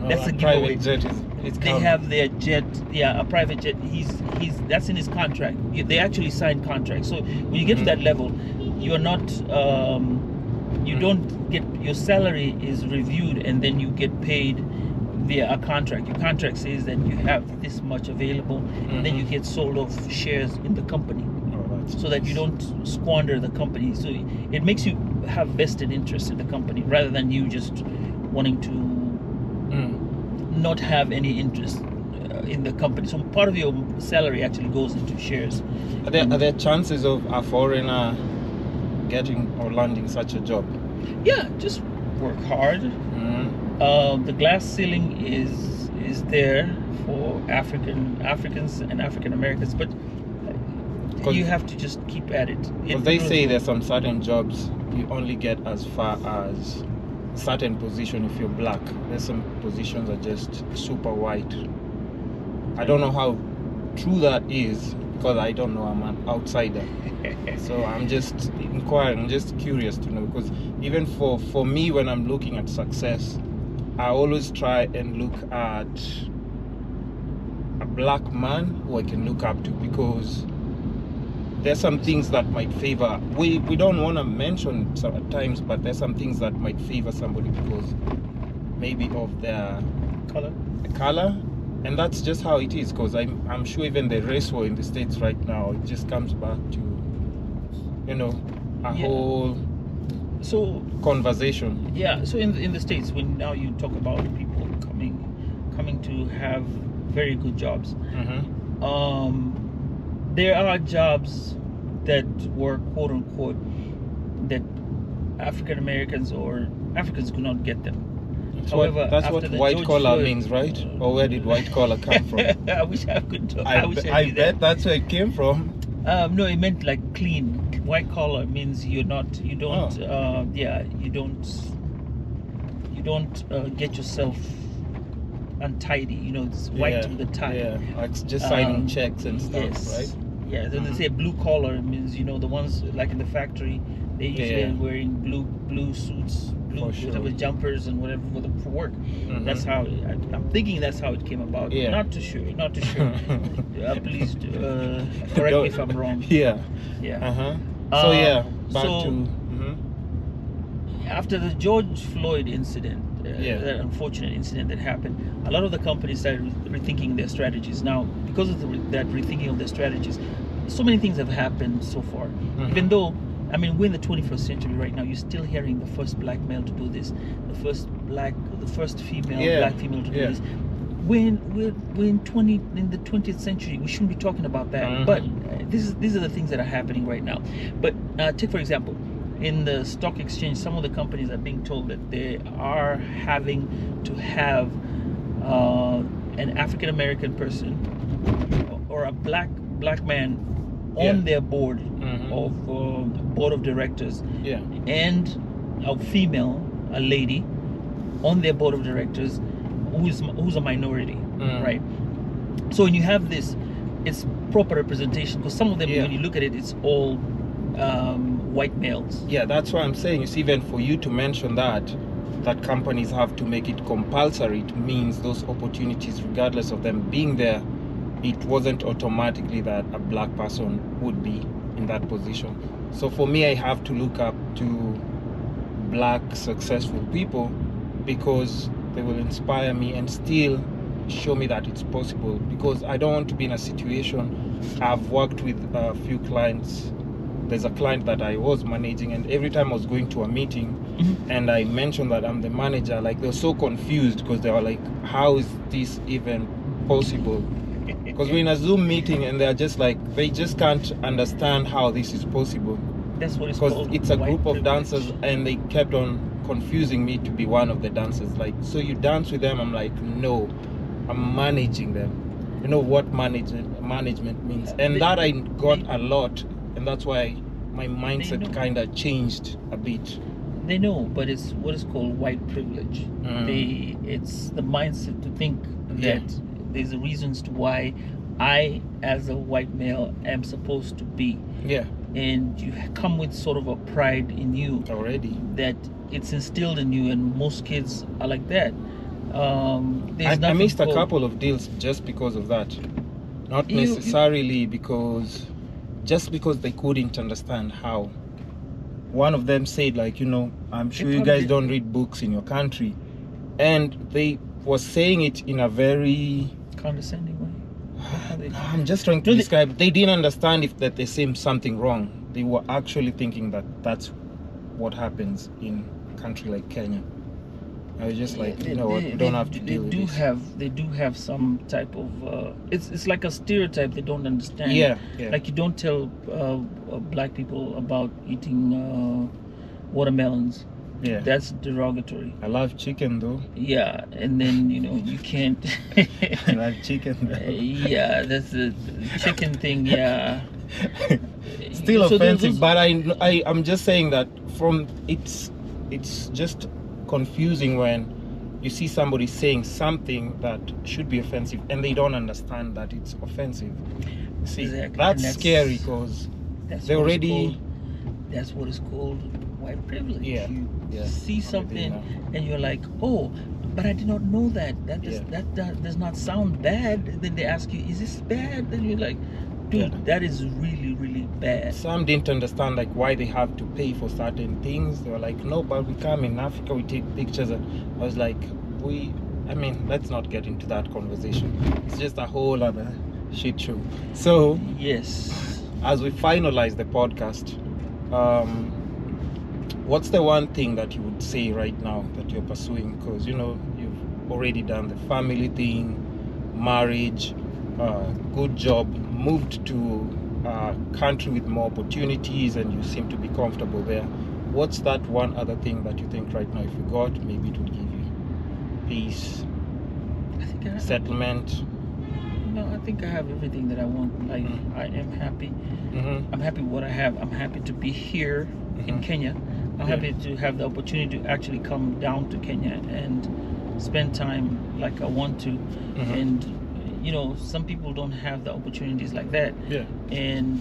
That's a giveaway. Private jet is They have their jet, a private jet. He's that's in his contract. They actually sign contracts. So when you get to that level, you're not you don't get, your salary is reviewed and then you get paid via a contract. Your contract says that you have this much available, and then you get sold off shares in the company, so that you don't squander the company. So it makes you have vested interest in the company rather than you just wanting to not have any interest in the company. So part of your salary actually goes into shares. Are there chances of a foreigner getting or landing such a job? Yeah, just work hard. The glass ceiling is there for Africans and African Americans, but you have to just keep at it. Because they say there's some certain jobs you only get as far as a certain position if you're black. There's some positions that are just super white. I don't know how true that is, because I don't know, I'm an outsider. So I'm just inquiring, I'm just curious to know, because even for me, when I'm looking at success, I always try and look at a black man who I can look up to, because there's some things that might favor, we don't want to mention some at times, but there's some things that might favor somebody because maybe of their color. And that's just how it is, because I'm sure even the race war in the States right now, it just comes back to, a whole conversation. Yeah, so in the States, when now you talk about people coming to have very good jobs, there are jobs that were quote unquote that African Americans or Africans could not get them. However, that's what white collar means, right? Or where did white collar come from? I wish I could talk. I bet that's where it came from. No, it meant like clean. White collar means you don't get yourself untidy. It's white to the tie. Yeah, like just signing checks and stuff, yes. right? Yeah, then they say blue collar means the ones like in the factory, they usually are wearing blue suits, whatever jumpers and whatever for work. That's how I'm thinking. That's how it came about. Yeah. Not too sure. Please correct me if I'm wrong. Yeah. So back to after the George Floyd incident, that unfortunate incident that happened, a lot of the companies started rethinking their strategies. Now, because of that rethinking of their strategies, so many things have happened so far. Even though, we're in the 21st century right now, you're still hearing the first black male to do this, the first black female to do this. We're in the 20th century. We shouldn't be talking about that. But these are the things that are happening right now. But take for example, in the stock exchange, some of the companies are being told that they are having to have an African American person or a black man on their board of directors, and a female, a lady, on their board of directors who's a minority, right? So when you have this, it's proper representation, because some of them, when you look at it, it's all white males. Yeah, that's why I'm saying, it's even for you to mention that companies have to make it compulsory. It means those opportunities, regardless of them being there, it wasn't automatically that a black person would be in that position. So for me, I have to look up to black successful people, because they will inspire me and still show me that it's possible, because I don't want to be in a situation. I've worked with a few clients. There's a client that I was managing, and every time I was going to a meeting and I mentioned that I'm the manager, like they were so confused, because they were like, how is this even possible? Because we're in a Zoom meeting and they're just like, they just can't understand how this is possible. That's what it's called. Because it's a group of dancers, and they kept on confusing me to be one of the dancers. Like, so you dance with them? I'm like, no, I'm managing them. You know what management means. And that I got a lot, and that's why my mindset kind of changed a bit. They know, but it's what is called white privilege. It's the mindset to think that there's a reasons to why I, as a white male, am supposed to be. Yeah. And you come with sort of a pride in you Already. that it's instilled in you, and most kids are like that. I missed a couple of deals just because of that. Not necessarily because they couldn't understand how. One of them said, like, I'm sure you guys don't read books in your country. And they was saying it in a very condescending way. I'm just trying to describe. They didn't understand that they're saying something wrong. They were actually thinking that that's what happens in a country like Kenya. I was just like, you don't have to deal with this. They do have some type of it's like a stereotype they don't understand. Yeah. Like you don't tell black people about eating watermelons. Yeah. That's derogatory. I love chicken though. Yeah, and then you can't. I love chicken though. Yeah, that's the chicken thing. Yeah. Still offensive, but I'm just saying that it's just confusing when you see somebody saying something that should be offensive and they don't understand that it's offensive. See, exactly. that's scary because they already. That's what is called white privilege. Yeah. You see something and you're like, oh, but I did not know that. That does not sound bad. Then they ask you, is this bad? Then you're like, dude, that is really, really bad. Some didn't understand like why they have to pay for certain things. They were like, no, but we come in Africa, we take pictures. And I was like, let's not get into that conversation. It's just a whole other shit show. So yes, as we finalize the podcast, what's the one thing that you would say right now that you're pursuing? Because you've already done the family thing, marriage, good job, moved to a country with more opportunities, and you seem to be comfortable there. What's that one other thing that you think right now, if you got, maybe it would give you peace, settlement? No, I think I have everything that I want. Like, I am happy. I'm happy with what I have. I'm happy to be here in Kenya. I'm happy to have the opportunity to actually come down to Kenya and spend time like I want to. And some people don't have the opportunities like that. Yeah. And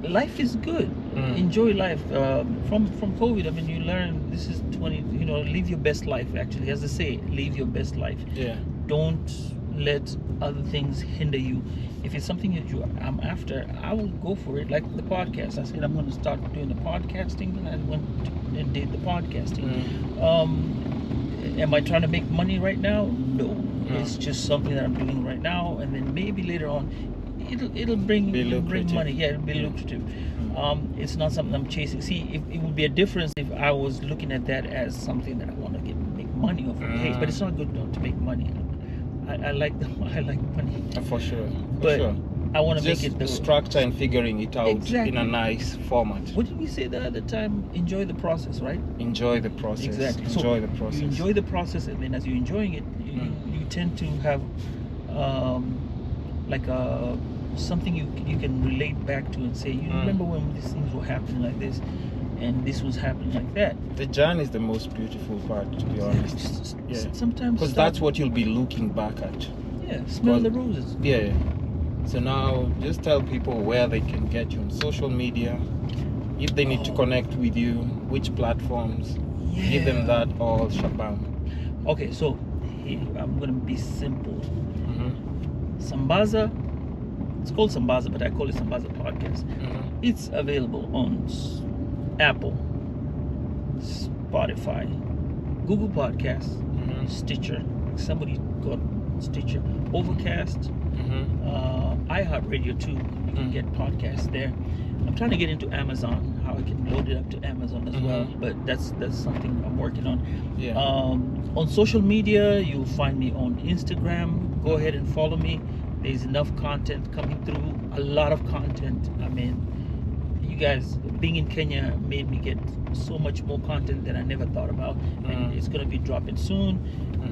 life is good. Enjoy life. From COVID, you learn this is 20. Live your best life. Actually, as they say, live your best life. Yeah. Don't let other things hinder you. If it's something that I'm after, I will go for it. Like the podcast, I said I'm going to start doing the podcasting, and I went and did the podcasting. Am I trying to make money right now? No. It's just something that I'm doing right now, and then maybe later on, it'll bring money. Yeah, it'll be lucrative. It's not something I'm chasing. See, it would be a difference if I was looking at that as something that I want to make money off of. But it's not good to make money. I like money. For sure. But I want to make it the structure and figuring it out in a nice format. What did we say the other time? Enjoy the process, right? Enjoy the process. Exactly. Enjoy the process. You enjoy the process, and then as you're enjoying it, you tend to have something you can relate back to and say, you remember when these things were happening like this, and this was happening like that. The journey is the most beautiful part, to be honest. Sometimes because that's what you'll be looking back at. Yeah, smell the roses. Yeah. So now, just tell people where they can get you on social media, if they need to connect with you, which platforms. Give them that all shabam. Okay, so I'm gonna be simple. Sambaza. It's called Sambaza, but I call it Sambaza Podcast. It's available on Apple, Spotify, Google Podcasts, Stitcher. Somebody got Stitcher, Overcast, iHeartRadio too. You can get podcasts there. I'm trying to get into Amazon, how I can load it up to Amazon as well, but that's something I'm working on. Yeah. On social media, you'll find me on Instagram. Go ahead and follow me. There's enough content coming through, a lot of content. You guys, being in Kenya made me get so much more content than I never thought about, and it's gonna be dropping soon,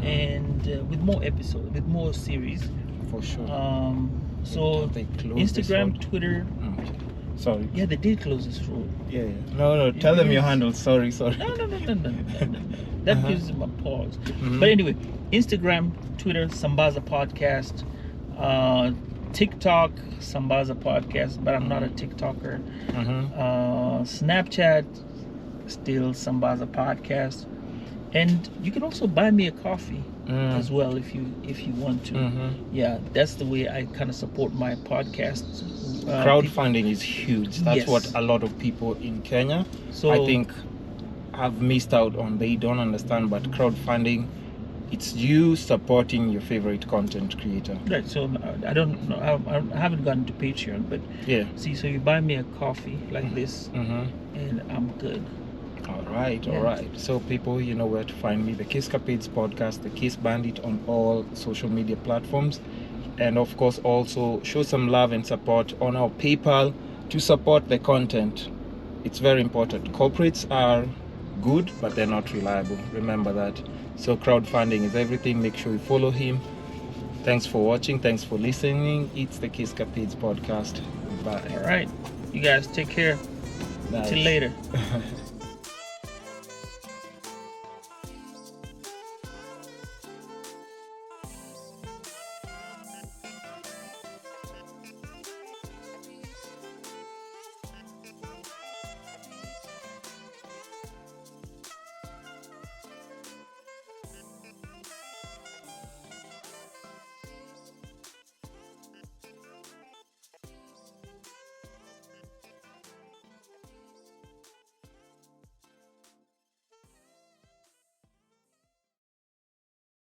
and with more episodes, with more series. For sure. So Instagram, Twitter, Sorry. Yeah, they did close this road. Yeah. No. Tell them your handle. Sorry. No. That gives them a pause. But anyway, Instagram, Twitter, Sambaza Podcast, TikTok, Sambaza Podcast, but I'm not a TikToker. Snapchat, still Sambaza Podcast, and you can also buy me a coffee as well if you want to. Yeah, that's the way I kind of support my podcast. Crowdfunding is huge. That's what a lot of people in Kenya, I think, have missed out on. They don't understand, but crowdfunding, it's you supporting your favorite content creator. Right. So I don't know. I haven't gotten to Patreon, but see. So you buy me a coffee like this, and I'm good. All right. So people, you know where to find me. The Kisscapades Podcast, the Kiss Bandit on all social media platforms, and of course also show some love and support on our PayPal to support the content. It's very important. Corporates are good, but they're not reliable. Remember that. So crowdfunding is everything. Make sure you follow him. Thanks for watching. Thanks for listening. It's the Kisscapades Podcast. Bye. All right. You guys take care. Nice. Till later.